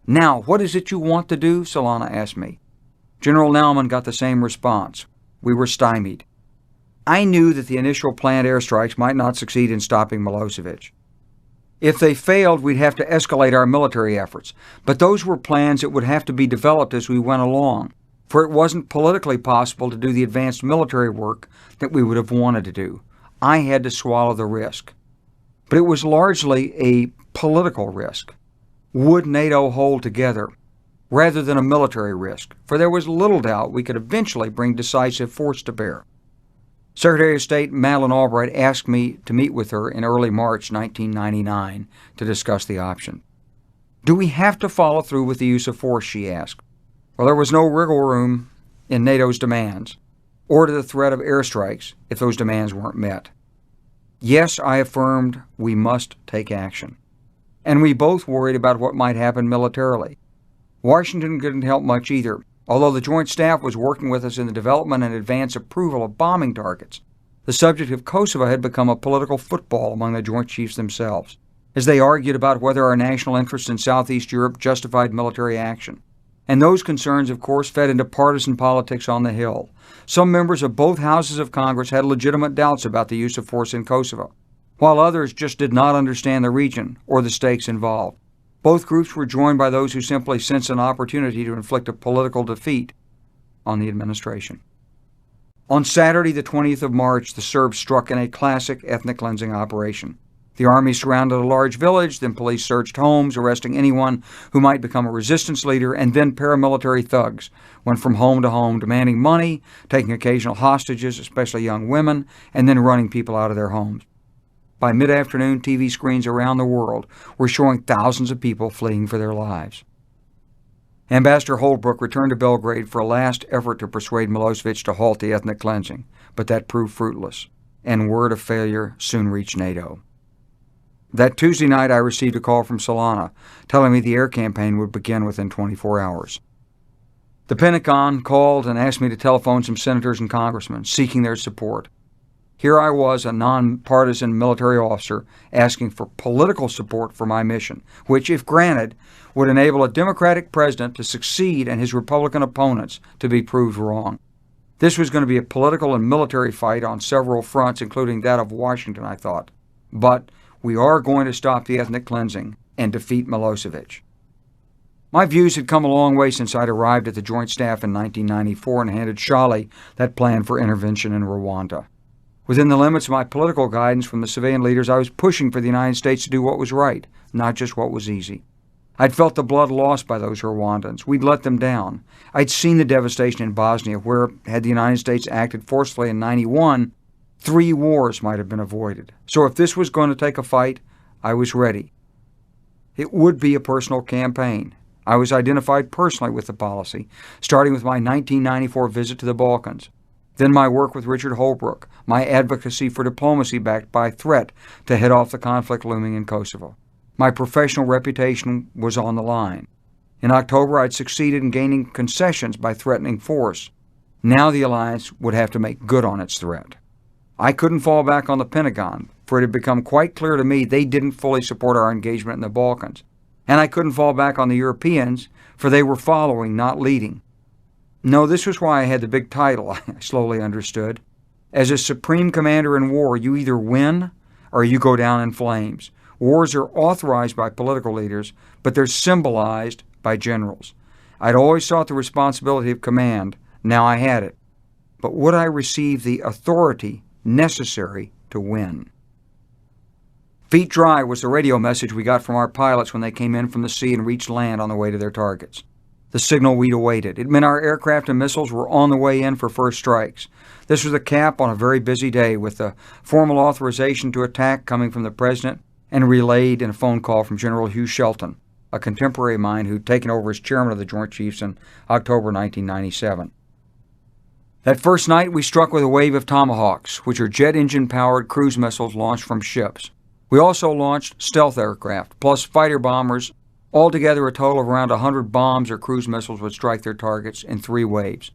A: Now, what is it you want to do? Solana asked me. General Naumann got the same response. We were stymied. I knew that the initial planned airstrikes might not succeed in stopping Milosevic. If they failed, we'd have to escalate our military efforts, but those were plans that would have to be developed as we went along, for it wasn't politically possible to do the advanced military work that we would have wanted to do. I had to swallow the risk. But it was largely a political risk. Would NATO hold together, rather than a military risk? For there was little doubt we could eventually bring decisive force to bear. Secretary of State Madeleine Albright asked me to meet with her in early March 1999 to discuss the option. Do we have to follow through with the use of force, she asked. Well, there was no wiggle room in NATO's demands, or to the threat of airstrikes if those demands weren't met. Yes, I affirmed, we must take action. And we both worried about what might happen militarily. Washington couldn't help much either, although the Joint Staff was working with us in the development and advance approval of bombing targets. The subject of Kosovo had become a political football among the Joint Chiefs themselves, as they argued about whether our national interests in Southeast Europe justified military action. And those concerns, of course, fed into partisan politics on the Hill. Some members of both houses of Congress had legitimate doubts about the use of force in Kosovo, while others just did not understand the region or the stakes involved. Both groups were joined by those who simply sensed an opportunity to inflict a political defeat on the administration. On Saturday, the 20th of March, the Serbs struck in a classic ethnic cleansing operation. The army surrounded a large village, then police searched homes, arresting anyone who might become a resistance leader, and then paramilitary thugs went from home to home demanding money, taking occasional hostages, especially young women, and then running people out of their homes. By mid-afternoon, TV screens around the world were showing thousands of people fleeing for their lives. Ambassador Holbrooke returned to Belgrade for a last effort to persuade Milosevic to halt the ethnic cleansing, but that proved fruitless, and word of failure soon reached NATO. That Tuesday night, I received a call from Solana telling me the air campaign would begin within 24 hours. The Pentagon called and asked me to telephone some senators and congressmen, seeking their support. Here I was, a nonpartisan military officer, asking for political support for my mission, which, if granted, would enable a Democratic president to succeed and his Republican opponents to be proved wrong. This was going to be a political and military fight on several fronts, including that of Washington, I thought. But we are going to stop the ethnic cleansing and defeat Milosevic. My views had come a long way since I'd arrived at the Joint Staff in 1994 and handed Shali that plan for intervention in Rwanda. Within the limits of my political guidance from the civilian leaders, I was pushing for the United States to do what was right, not just what was easy. I'd felt the blood lost by those Rwandans. We'd let them down. I'd seen the devastation in Bosnia, where, had the United States acted forcefully in 91, 3 wars might have been avoided. So if this was going to take a fight, I was ready. It would be a personal campaign. I was identified personally with the policy, starting with my 1994 visit to the Balkans. Then my work with Richard Holbrooke, my advocacy for diplomacy backed by threat to head off the conflict looming in Kosovo. My professional reputation was on the line. In October, I'd succeeded in gaining concessions by threatening force. Now the alliance would have to make good on its threat. I couldn't fall back on the Pentagon, for it had become quite clear to me they didn't fully support our engagement in the Balkans. And I couldn't fall back on the Europeans, for they were following, not leading. No, this was why I had the big title, I slowly understood. As a supreme commander in war, you either win or you go down in flames. Wars are authorized by political leaders, but they're symbolized by generals. I'd always sought the responsibility of command. Now I had it. But would I receive the authority necessary to win? Feet dry was the radio message we got from our pilots when they came in from the sea and reached land on the way to their targets. The signal we'd awaited. It meant our aircraft and missiles were on the way in for first strikes. This was a cap on a very busy day, with the formal authorization to attack coming from the President and relayed in a phone call from General Hugh Shelton, a contemporary of mine who'd taken over as chairman of the Joint Chiefs in October 1997. That first night, we struck with a wave of Tomahawks, which are jet engine-powered cruise missiles launched from ships. We also launched stealth aircraft, plus fighter bombers. Altogether, a total of around 100 bombs or cruise missiles would strike their targets in 3 waves.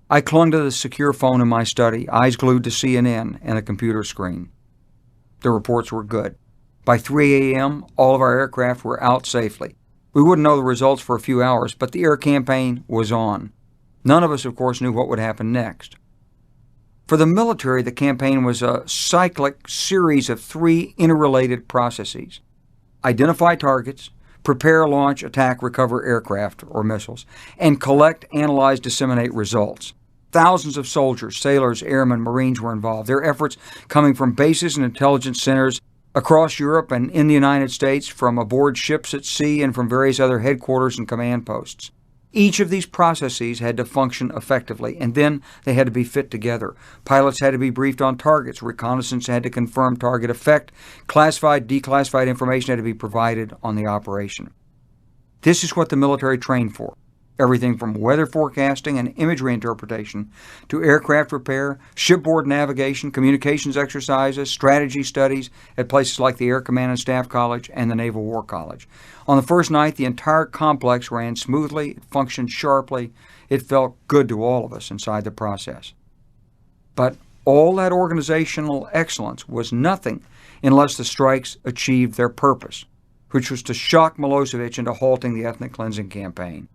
A: I clung to the secure phone in my study, eyes glued to CNN and a computer screen. The reports were good. By 3 a.m., all of our aircraft were out safely. We wouldn't know the results for a few hours, but the air campaign was on. None of us, of course, knew what would happen next. For the military, the campaign was a cyclic series of 3 interrelated processes. Identify targets, prepare, launch, attack, recover aircraft or missiles, and collect, analyze, disseminate results. Thousands of soldiers, sailors, airmen, Marines were involved, their efforts coming from bases and intelligence centers across Europe and in the United States, from aboard ships at sea and from various other headquarters and command posts. Each of these processes had to function effectively, and then they had to be fit together. Pilots had to be briefed on targets. Reconnaissance had to confirm target effect. Classified, declassified information had to be provided on the operation. This is what the military trained for. Everything from weather forecasting and imagery interpretation to aircraft repair, shipboard navigation, communications exercises, strategy studies at places like the Air Command and Staff College and the Naval War College. On the first night, the entire complex ran smoothly, it functioned sharply, it felt good to all of us inside the process. But all that organizational excellence was nothing unless the strikes achieved their purpose, which was to shock Milosevic into halting the ethnic cleansing campaign.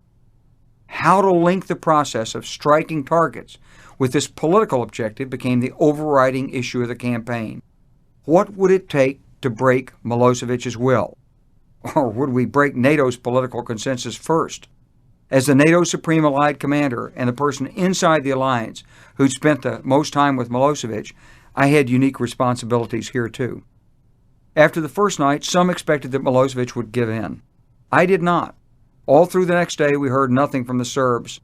A: How to link the process of striking targets with this political objective became the overriding issue of the campaign. What would it take to break Milosevic's will? Or would we break NATO's political consensus first? As the NATO Supreme Allied Commander and the person inside the alliance who'd spent the most time with Milosevic, I had unique responsibilities here too. After the first night, some expected that Milosevic would give in. I did not. All through the next day, we heard nothing from the Serbs.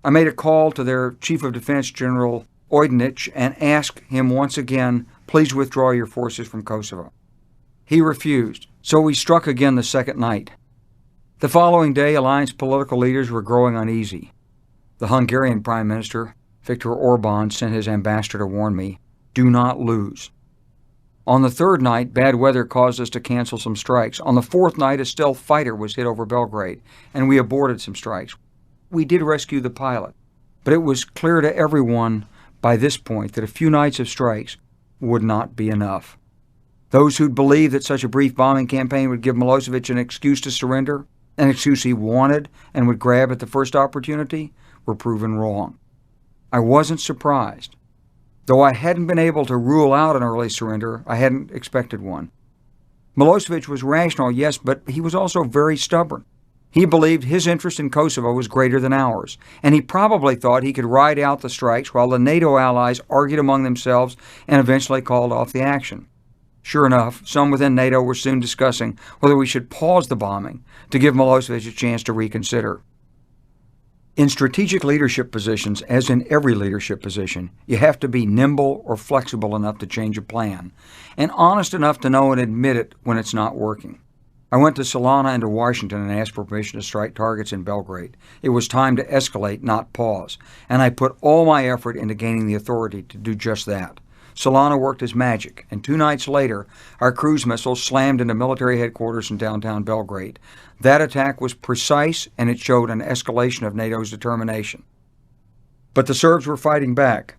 A: I made a call to their Chief of Defense, General Ojdanic, and asked him once again, please withdraw your forces from Kosovo. He refused, so we struck again the second night. The following day, alliance political leaders were growing uneasy. The Hungarian Prime Minister, Viktor Orban, sent his ambassador to warn me, do not lose. On the third night, bad weather caused us to cancel some strikes. On the fourth night, a stealth fighter was hit over Belgrade, and we aborted some strikes. We did rescue the pilot, but it was clear to everyone by this point that a few nights of strikes would not be enough. Those who'd believed that such a brief bombing campaign would give Milosevic an excuse to surrender, an excuse he wanted and would grab at the first opportunity, were proven wrong. I wasn't surprised. Though I hadn't been able to rule out an early surrender, I hadn't expected one. Milosevic was rational, yes, but he was also very stubborn. He believed his interest in Kosovo was greater than ours, and he probably thought he could ride out the strikes while the NATO allies argued among themselves and eventually called off the action. Sure enough, some within NATO were soon discussing whether we should pause the bombing to give Milosevic a chance to reconsider. In strategic leadership positions, as in every leadership position, you have to be nimble or flexible enough to change a plan, and honest enough to know and admit it when it's not working. I went to Solana and to Washington and asked for permission to strike targets in Belgrade. It was time to escalate, not pause, and I put all my effort into gaining the authority to do just that. Solana worked as magic, and 2 nights later, our cruise missiles slammed into military headquarters in downtown Belgrade. That attack was precise, and it showed an escalation of NATO's determination. But the Serbs were fighting back.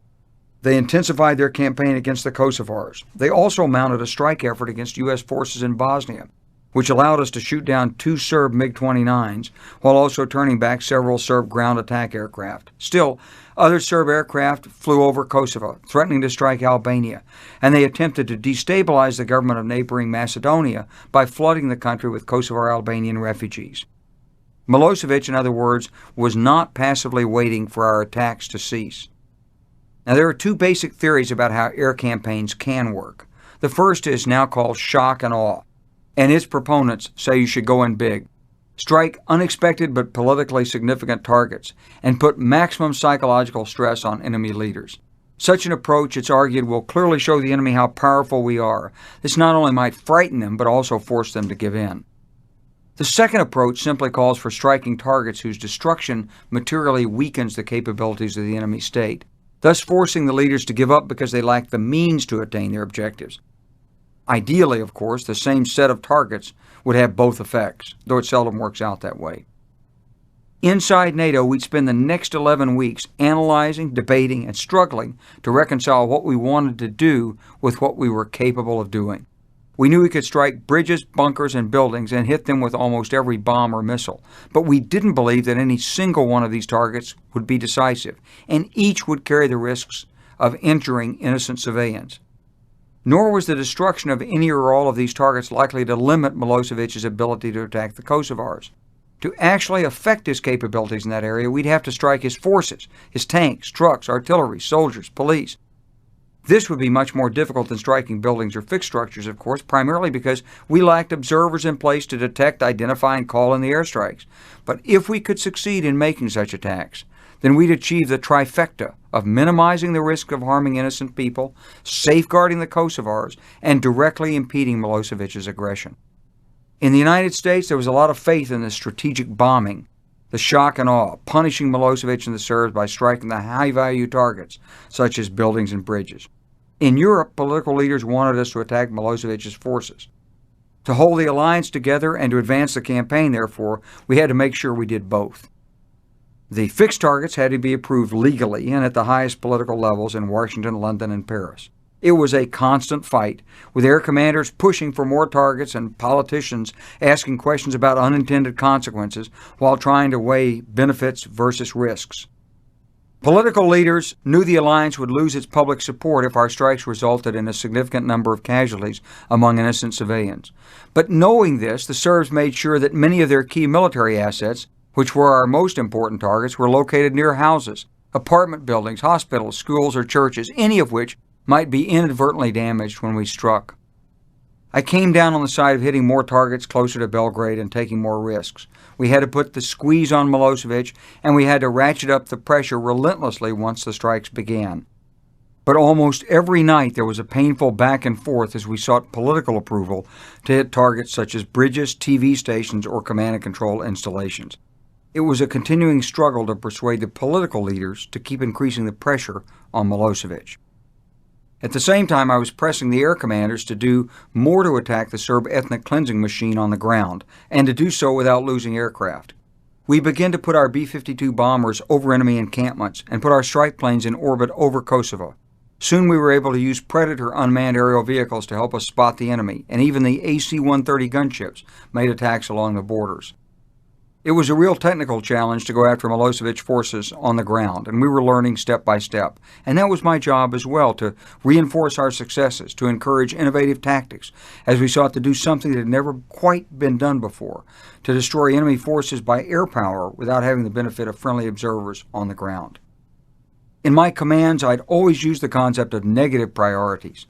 A: They intensified their campaign against the Kosovars. They also mounted a strike effort against U.S. forces in Bosnia, which allowed us to shoot down 2 Serb MiG-29s, while also turning back several Serb ground attack aircraft. Still, other Serb aircraft flew over Kosovo, threatening to strike Albania, and they attempted to destabilize the government of neighboring Macedonia by flooding the country with Kosovar Albanian refugees. Milosevic, in other words, was not passively waiting for our attacks to cease. Now, there are 2 basic theories about how air campaigns can work. The first is now called shock and awe, and its proponents say you should go in big. Strike unexpected but politically significant targets, and put maximum psychological stress on enemy leaders. Such an approach, it's argued, will clearly show the enemy how powerful we are. This not only might frighten them, but also force them to give in. The second approach simply calls for striking targets whose destruction materially weakens the capabilities of the enemy state, thus forcing the leaders to give up because they lack the means to attain their objectives. Ideally, of course, the same set of targets would have both effects, though it seldom works out that way. Inside NATO, we'd spend the next 11 weeks analyzing, debating, and struggling to reconcile what we wanted to do with what we were capable of doing. We knew we could strike bridges, bunkers, and buildings and hit them with almost every bomb or missile, but we didn't believe that any single one of these targets would be decisive, and each would carry the risks of injuring innocent civilians. Nor was the destruction of any or all of these targets likely to limit Milosevic's ability to attack the Kosovars. To actually affect his capabilities in that area, we'd have to strike his forces, his tanks, trucks, artillery, soldiers, police. This would be much more difficult than striking buildings or fixed structures, of course, primarily because we lacked observers in place to detect, identify, and call in the airstrikes. But if we could succeed in making such attacks, then we'd achieve the trifecta of minimizing the risk of harming innocent people, safeguarding the Kosovars, and directly impeding Milosevic's aggression. In the United States, there was a lot of faith in this strategic bombing. the shock and awe, punishing Milosevic and the Serbs by striking the high-value targets, such as buildings and bridges. In Europe, political leaders wanted us to attack Milosevic's forces. To hold the alliance together and to advance the campaign, therefore, we had to make sure we did both. The fixed targets had to be approved legally and at the highest political levels in Washington, London, and Paris. It was a constant fight, with air commanders pushing for more targets and politicians asking questions about unintended consequences while trying to weigh benefits versus risks. Political leaders knew the alliance would lose its public support if our strikes resulted in a significant number of casualties among innocent civilians. But knowing this, the Serbs made sure that many of their key military assets, which were our most important targets, were located near houses, apartment buildings, hospitals, schools, or churches, any of which might be inadvertently damaged when we struck. I came down on the side of hitting more targets closer to Belgrade and taking more risks. We had to put the squeeze on Milosevic, and we had to ratchet up the pressure relentlessly once the strikes began. But almost every night there was a painful back and forth as we sought political approval to hit targets such as bridges, TV stations, or command and control installations. It was a continuing struggle to persuade the political leaders to keep increasing the pressure on Milosevic. At the same time, I was pressing the air commanders to do more to attack the Serb ethnic cleansing machine on the ground, and to do so without losing aircraft. We began to put our B-52 bombers over enemy encampments and put our strike planes in orbit over Kosovo. Soon we were able to use Predator unmanned aerial vehicles to help us spot the enemy, and even the AC-130 gunships made attacks along the borders. It was a real technical challenge to go after Milosevic forces on the ground, and we were learning step by step. And that was my job as well, to reinforce our successes, to encourage innovative tactics, as we sought to do something that had never quite been done before, to destroy enemy forces by air power without having the benefit of friendly observers on the ground. In my commands, I'd always used the concept of negative priorities.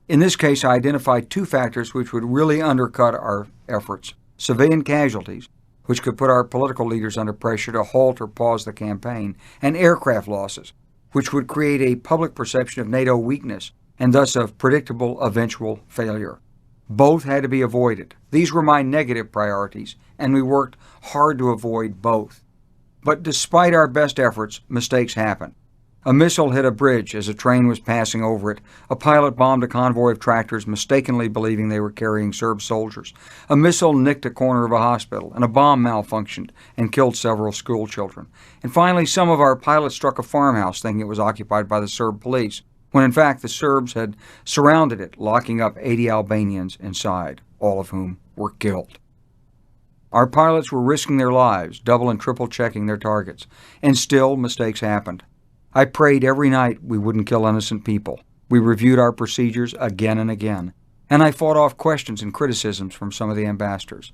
A: In this case, I identified two factors which would really undercut our efforts: civilian casualties, which could put our political leaders under pressure to halt or pause the campaign, and aircraft losses, which would create a public perception of NATO weakness and thus of predictable eventual failure. Both had to be avoided. These were my negative priorities, and we worked hard to avoid both. But despite our best efforts, mistakes happened. A missile hit a bridge as a train was passing over it. A pilot bombed a convoy of tractors, mistakenly believing they were carrying Serb soldiers. A missile nicked a corner of a hospital, and a bomb malfunctioned and killed several school children. And finally, some of our pilots struck a farmhouse thinking it was occupied by the Serb police, when in fact the Serbs had surrounded it, locking up 80 Albanians inside, all of whom were killed. Our pilots were risking their lives, double and triple checking their targets, and still mistakes happened. I prayed every night we wouldn't kill innocent people. We reviewed our procedures again and again, and I fought off questions and criticisms from some of the ambassadors.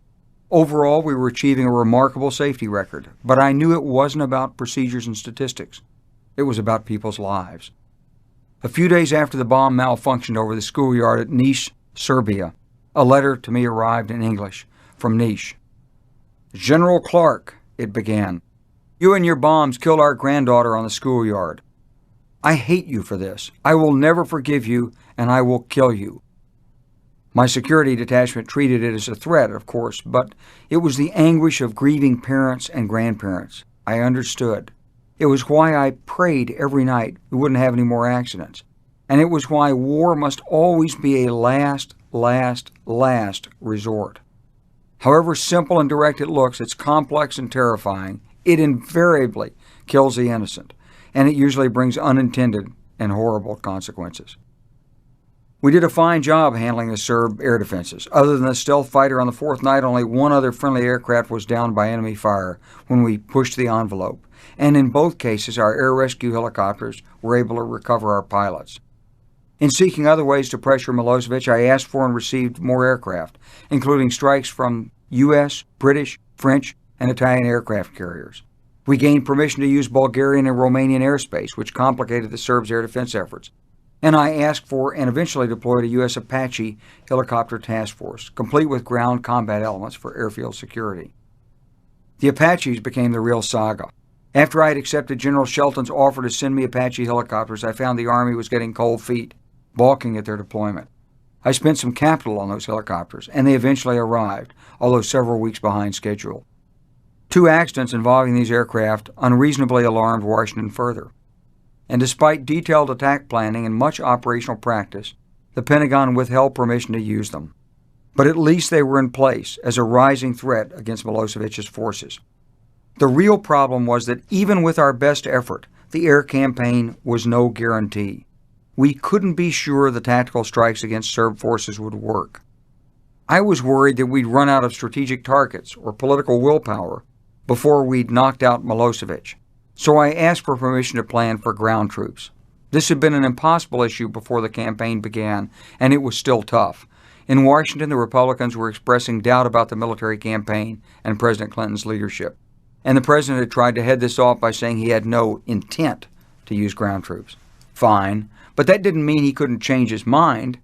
A: Overall, we were achieving a remarkable safety record, but I knew it wasn't about procedures and statistics. It was about people's lives. A few days after the bomb malfunctioned over the schoolyard at Niš, Serbia, a letter to me arrived in English from Niš. "General Clark," it began, "you and your bombs killed our granddaughter on the schoolyard. I hate you for this. I will never forgive you, and I will kill you." My security detachment treated it as a threat, of course, but it was the anguish of grieving parents and grandparents. I understood. It was why I prayed every night we wouldn't have any more accidents. And it was why war must always be a last resort. However simple and direct it looks, it's complex and terrifying. It invariably kills the innocent, and it usually brings unintended and horrible consequences. We did a fine job handling the Serb air defenses. Other than the stealth fighter on the fourth night, only one other friendly aircraft was downed by enemy fire when we pushed the envelope, and in both cases our air rescue helicopters were able to recover our pilots. In seeking other ways to pressure Milosevic, I asked for and received more aircraft, including strikes from U.S., British, French, and Italian aircraft carriers. We gained permission to use Bulgarian and Romanian airspace, which complicated the Serbs' air defense efforts. And I asked for and eventually deployed a U.S. Apache helicopter task force, complete with ground combat elements for airfield security. The Apaches became the real saga. After I had accepted General Shelton's offer to send me Apache helicopters, I found the Army was getting cold feet, balking at their deployment. I spent some capital on those helicopters, and they eventually arrived, although several weeks behind schedule. Two accidents involving these aircraft unreasonably alarmed Washington further. And despite detailed attack planning and much operational practice, the Pentagon withheld permission to use them. But at least they were in place as a rising threat against Milosevic's forces. The real problem was that even with our best effort, the air campaign was no guarantee. We couldn't be sure the tactical strikes against Serb forces would work. I was worried that we'd run out of strategic targets or political willpower before we'd knocked out Milosevic, so I asked for permission to plan for ground troops. This had been an impossible issue before the campaign began, and it was still tough. In Washington, the Republicans were expressing doubt about the military campaign and President Clinton's leadership. And the president had tried to head this off by saying he had no intent to use ground troops. Fine, but that didn't mean he couldn't change his mind.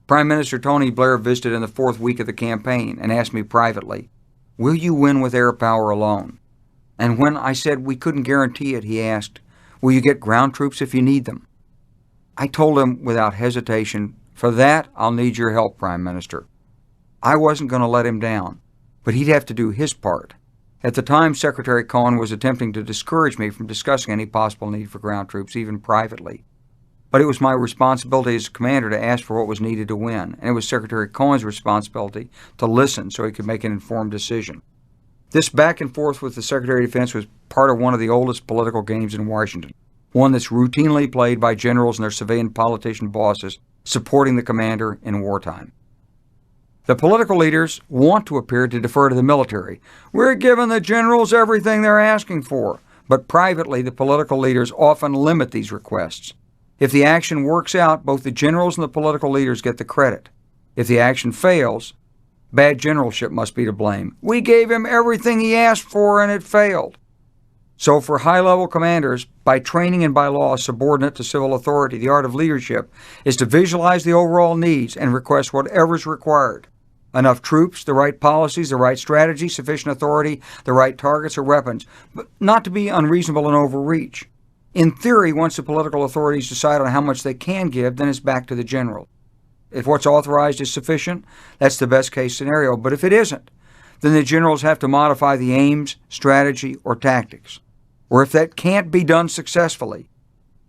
A: Prime Minister Tony Blair visited in the fourth week of the campaign and asked me privately, "Will you win with air power alone?" And when I said we couldn't guarantee it, he asked, "Will you get ground troops if you need them?" I told him without hesitation, "For that, I'll need your help, Prime Minister." I wasn't going to let him down, but he'd have to do his part. At the time, Secretary Cohen was attempting to discourage me from discussing any possible need for ground troops, even privately. But it was my responsibility as commander to ask for what was needed to win, and it was Secretary Cohen's responsibility to listen so he could make an informed decision. This back and forth with the Secretary of Defense was part of one of the oldest political games in Washington, one that's routinely played by generals and their civilian politician bosses supporting the commander in wartime. The political leaders want to appear to defer to the military. We're giving the generals everything they're asking for. But privately, the political leaders often limit these requests. If the action works out, both the generals and the political leaders get the credit. If the action fails, bad generalship must be to blame. We gave him everything he asked for and it failed. So for high-level commanders, by training and by law subordinate to civil authority, the art of leadership is to visualize the overall needs and request whatever's required. Enough troops, the right policies, the right strategy, sufficient authority, the right targets or weapons, but not to be unreasonable and overreach. In theory, once the political authorities decide on how much they can give, then it's back to the general. If what's authorized is sufficient, that's the best case scenario. But if it isn't, then the generals have to modify the aims, strategy, or tactics. Or if that can't be done successfully,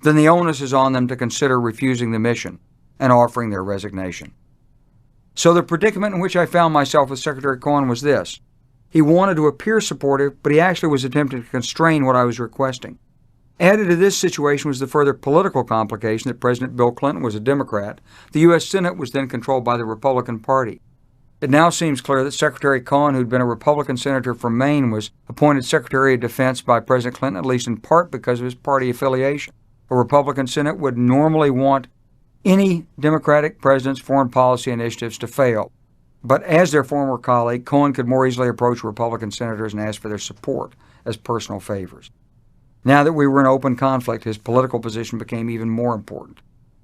A: then the onus is on them to consider refusing the mission and offering their resignation. So the predicament in which I found myself with Secretary Cohen was this. He wanted to appear supportive, but he actually was attempting to constrain what I was requesting. Added to this situation was the further political complication that President Bill Clinton was a Democrat. The U.S. Senate was then controlled by the Republican Party. It now seems clear that Secretary Cohen, who'd been a Republican senator from Maine, was appointed Secretary of Defense by President Clinton, at least in part because of his party affiliation. A Republican Senate would normally want any Democratic president's foreign policy initiatives to fail. But as their former colleague, Cohen could more easily approach Republican senators and ask for their support as personal favors. Now that we were in open conflict, his political position became even more important.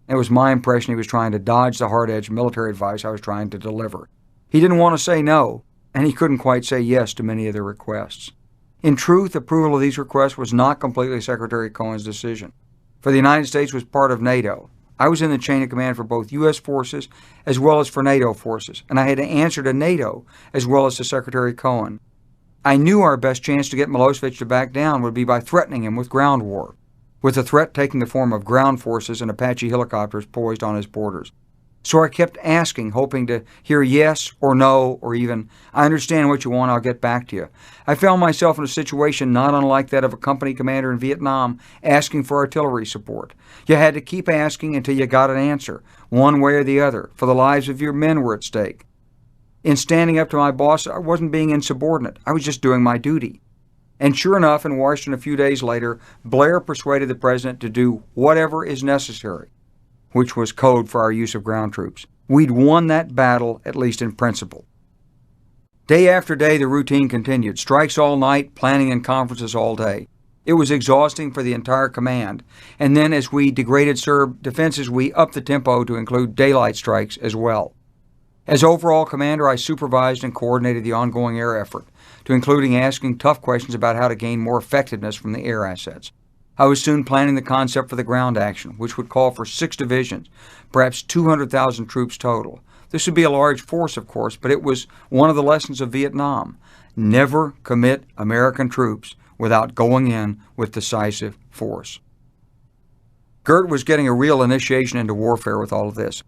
A: It was my impression he was trying to dodge the hard-edged military advice I was trying to deliver. He didn't want to say no, and he couldn't quite say yes to many of their requests. In truth, approval of these requests was not completely Secretary Cohen's decision. For the United States was part of NATO. I was in the chain of command for both U.S. forces as well as for NATO forces, and I had to answer to NATO as well as to Secretary Cohen. I knew our best chance to get Milosevic to back down would be by threatening him with ground war, with the threat taking the form of ground forces and Apache helicopters poised on his borders. So I kept asking, hoping to hear yes or no, or even, "I understand what you want, I'll get back to you." I found myself in a situation not unlike that of a company commander in Vietnam asking for artillery support. You had to keep asking until you got an answer, one way or the other, for the lives of your men were at stake. In standing up to my boss, I wasn't being insubordinate. I was just doing my duty. And sure enough, in Washington a few days later, Blair persuaded the president to do whatever is necessary, which was code for our use of ground troops. We'd won that battle, at least in principle. Day after day, the routine continued. Strikes all night, planning and conferences all day. It was exhausting for the entire command. And then as we degraded Serb defenses, we upped the tempo to include daylight strikes as well. As overall commander, I supervised and coordinated the ongoing air effort, to including asking tough questions about how to gain more effectiveness from the air assets. I was soon planning the concept for the ground action, which would call for 6 divisions, perhaps 200,000 troops total. This would be a large force, of course, but it was one of the lessons of Vietnam. Never commit American troops without going in with decisive force. Gert was getting a real initiation into warfare with all of this.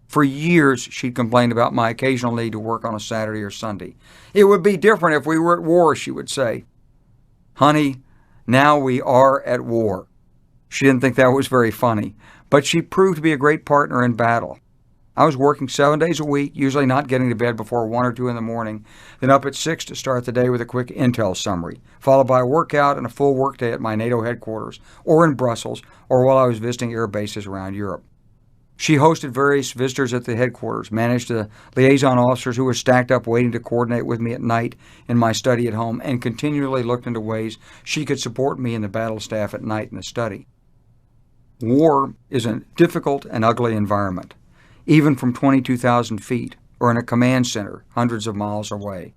A: For years, she'd complained about my occasional need to work on a Saturday or Sunday. It would be different if we were at war, she would say. Honey, now we are at war. She didn't think that was very funny, but she proved to be a great partner in battle. I was working 7 days a week, usually not getting to bed before 1 or 2 in the morning, then up at 6 to start the day with a quick intel summary, followed by a workout and a full workday at my NATO headquarters, or in Brussels, or while I was visiting air bases around Europe. She hosted various visitors at the headquarters, managed the liaison officers who were stacked up waiting to coordinate with me at night in my study at home, and continually looked into ways she could support me and the battle staff at night in the study. War is a difficult and ugly environment, even from 22,000 feet or in a command center hundreds of miles away.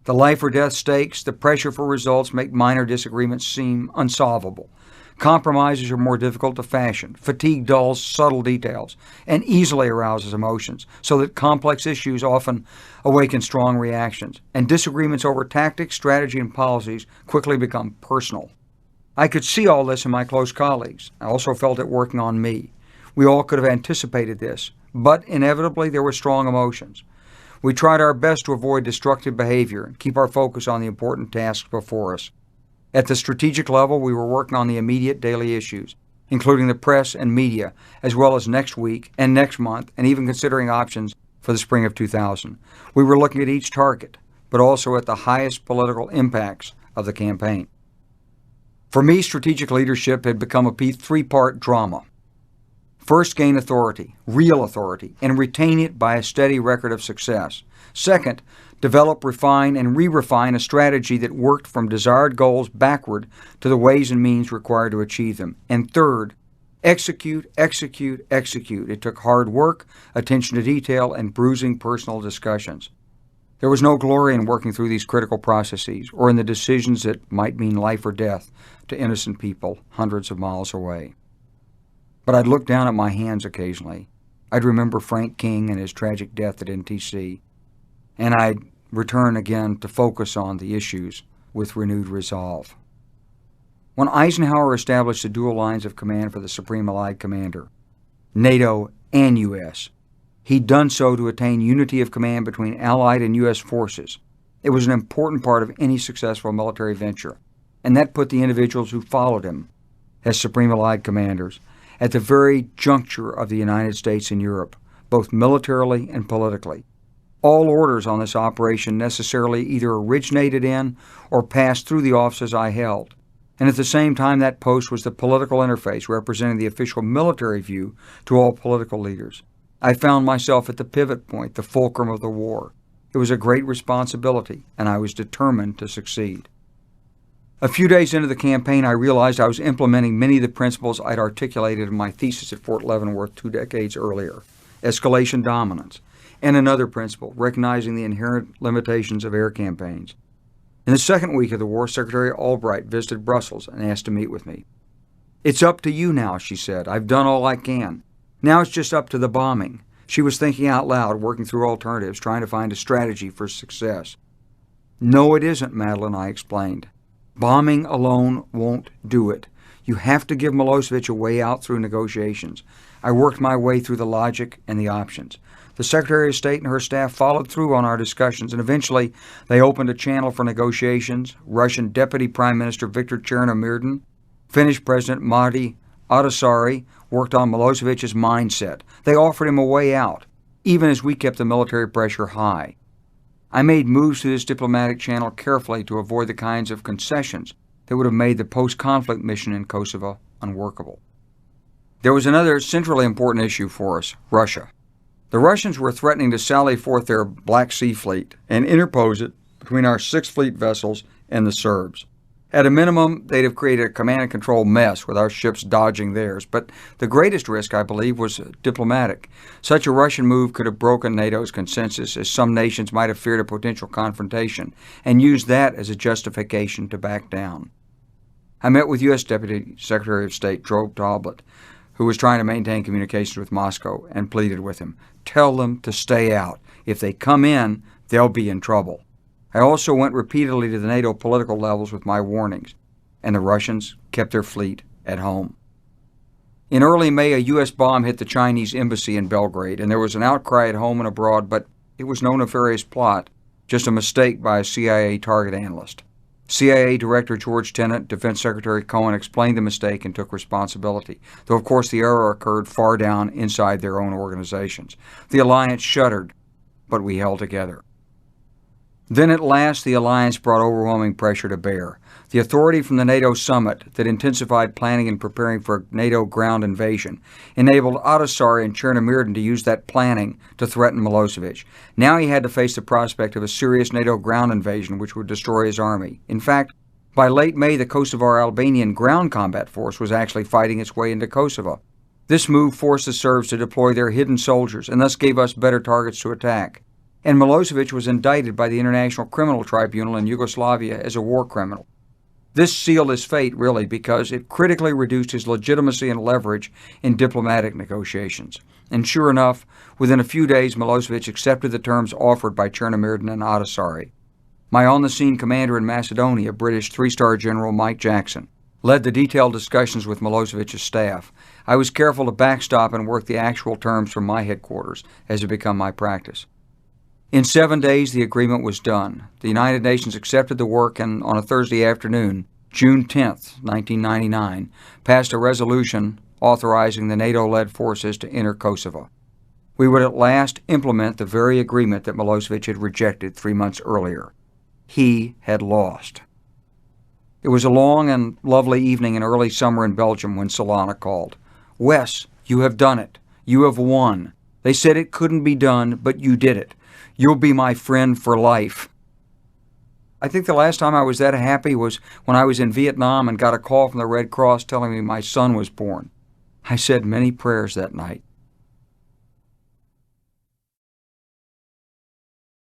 A: The life or death stakes, the pressure for results make minor disagreements seem unsolvable. Compromises are more difficult to fashion. Fatigue dulls subtle details and easily arouses emotions, so that complex issues often awaken strong reactions, and disagreements over tactics, strategy, and policies quickly become personal. I could see all this in my close colleagues. I also felt it working on me. We all could have anticipated this, but inevitably there were strong emotions. We tried our best to avoid destructive behavior and keep our focus on the important tasks before us. At the strategic level, we were working on the immediate daily issues, including the press and media, as well as next week and next month, and even considering options for the spring of 2000. We were looking at each target, but also at the highest political impacts of the campaign. For me, strategic leadership had become a three-part drama. First, gain authority, real authority, and retain it by a steady record of success. Second, develop, refine, and re-refine a strategy that worked from desired goals backward to the ways and means required to achieve them. And third, execute, execute, execute. It took hard work, attention to detail, and bruising personal discussions. There was no glory in working through these critical processes or in the decisions that might mean life or death to innocent people hundreds of miles away. But I'd look down at my hands occasionally. I'd remember Frank King and his tragic death at NTC, and I'd return again to focus on the issues with renewed resolve. When Eisenhower established the dual lines of command for the Supreme Allied Commander, NATO and U.S., he'd done so to attain unity of command between Allied and U.S. forces. It was an important part of any successful military venture, and that put the individuals who followed him as Supreme Allied Commanders at the very juncture of the United States and Europe, both militarily and politically. All orders on this operation necessarily either originated in or passed through the offices I held, and at the same time that post was the political interface representing the official military view to all political leaders. I found myself at the pivot point, the fulcrum of the war. It was a great responsibility, and I was determined to succeed. A few days into the campaign, I realized I was implementing many of the principles I'd articulated in my thesis at Fort Leavenworth 2 decades earlier: escalation dominance, and another principle, recognizing the inherent limitations of air campaigns. In the second week of the war, Secretary Albright visited Brussels and asked to meet with me. "It's up to you now," she said. "I've done all I can. Now it's just up to the bombing." She was thinking out loud, working through alternatives, trying to find a strategy for success. "No, it isn't, Madeline," I explained. "Bombing alone won't do it. You have to give Milosevic a way out through negotiations." I worked my way through the logic and the options. The Secretary of State and her staff followed through on our discussions, and eventually they opened a channel for negotiations. Russian Deputy Prime Minister Viktor Chernomyrdin, Finnish President Martti Ahtisaari worked on Milosevic's mindset. They offered him a way out, even as we kept the military pressure high. I made moves through this diplomatic channel carefully to avoid the kinds of concessions that would have made the post-conflict mission in Kosovo unworkable. There was another centrally important issue for us: Russia. The Russians were threatening to sally forth their Black Sea Fleet and interpose it between our Sixth Fleet vessels and the Serbs. At a minimum, they'd have created a command and control mess with our ships dodging theirs, but the greatest risk, I believe, was diplomatic. Such a Russian move could have broken NATO's consensus, as some nations might have feared a potential confrontation, and used that as a justification to back down. I met with U.S. Deputy Secretary of State Joe Talbot, who was trying to maintain communications with Moscow, and pleaded with him, "Tell them to stay out. If they come in, they'll be in trouble." I also went repeatedly to the NATO political levels with my warnings, and the Russians kept their fleet at home. In early May, a U.S. bomb hit the Chinese embassy in Belgrade, and there was an outcry at home and abroad, but it was no nefarious plot, just a mistake by a CIA target analyst. CIA Director George Tenet, Defense Secretary Cohen explained the mistake and took responsibility, though of course the error occurred far down inside their own organizations. The alliance shuddered, but we held together. Then at last the alliance brought overwhelming pressure to bear. The authority from the NATO summit that intensified planning and preparing for a NATO ground invasion enabled Ahtisaari and Chernomyrdin to use that planning to threaten Milosevic. Now he had to face the prospect of a serious NATO ground invasion which would destroy his army. In fact, by late May, the Kosovar-Albanian ground combat force was actually fighting its way into Kosovo. This move forced the Serbs to deploy their hidden soldiers and thus gave us better targets to attack. And Milosevic was indicted by the International Criminal Tribunal in Yugoslavia as a war criminal. This sealed his fate, really, because it critically reduced his legitimacy and leverage in diplomatic negotiations. And sure enough, within a few days, Milosevic accepted the terms offered by Chernomyrdin and Ahtisaari. My on-the-scene commander in Macedonia, British three-star General Mike Jackson, led the detailed discussions with Milosevic's staff. I was careful to backstop and work the actual terms from my headquarters, as had become my practice. In 7 days, the agreement was done. The United Nations accepted the work and, on a Thursday afternoon, June 10, 1999, passed a resolution authorizing the NATO-led forces to enter Kosovo. We would at last implement the very agreement that Milosevic had rejected 3 months earlier. He had lost. It was a long and lovely evening in early summer in Belgium when Solana called. "Wes, you have done it. You have won. They said it couldn't be done, but you did it. You'll be my friend for life." I think the last time I was that happy was when I was in Vietnam and got a call from the Red Cross telling me my son was born. I said many prayers that night.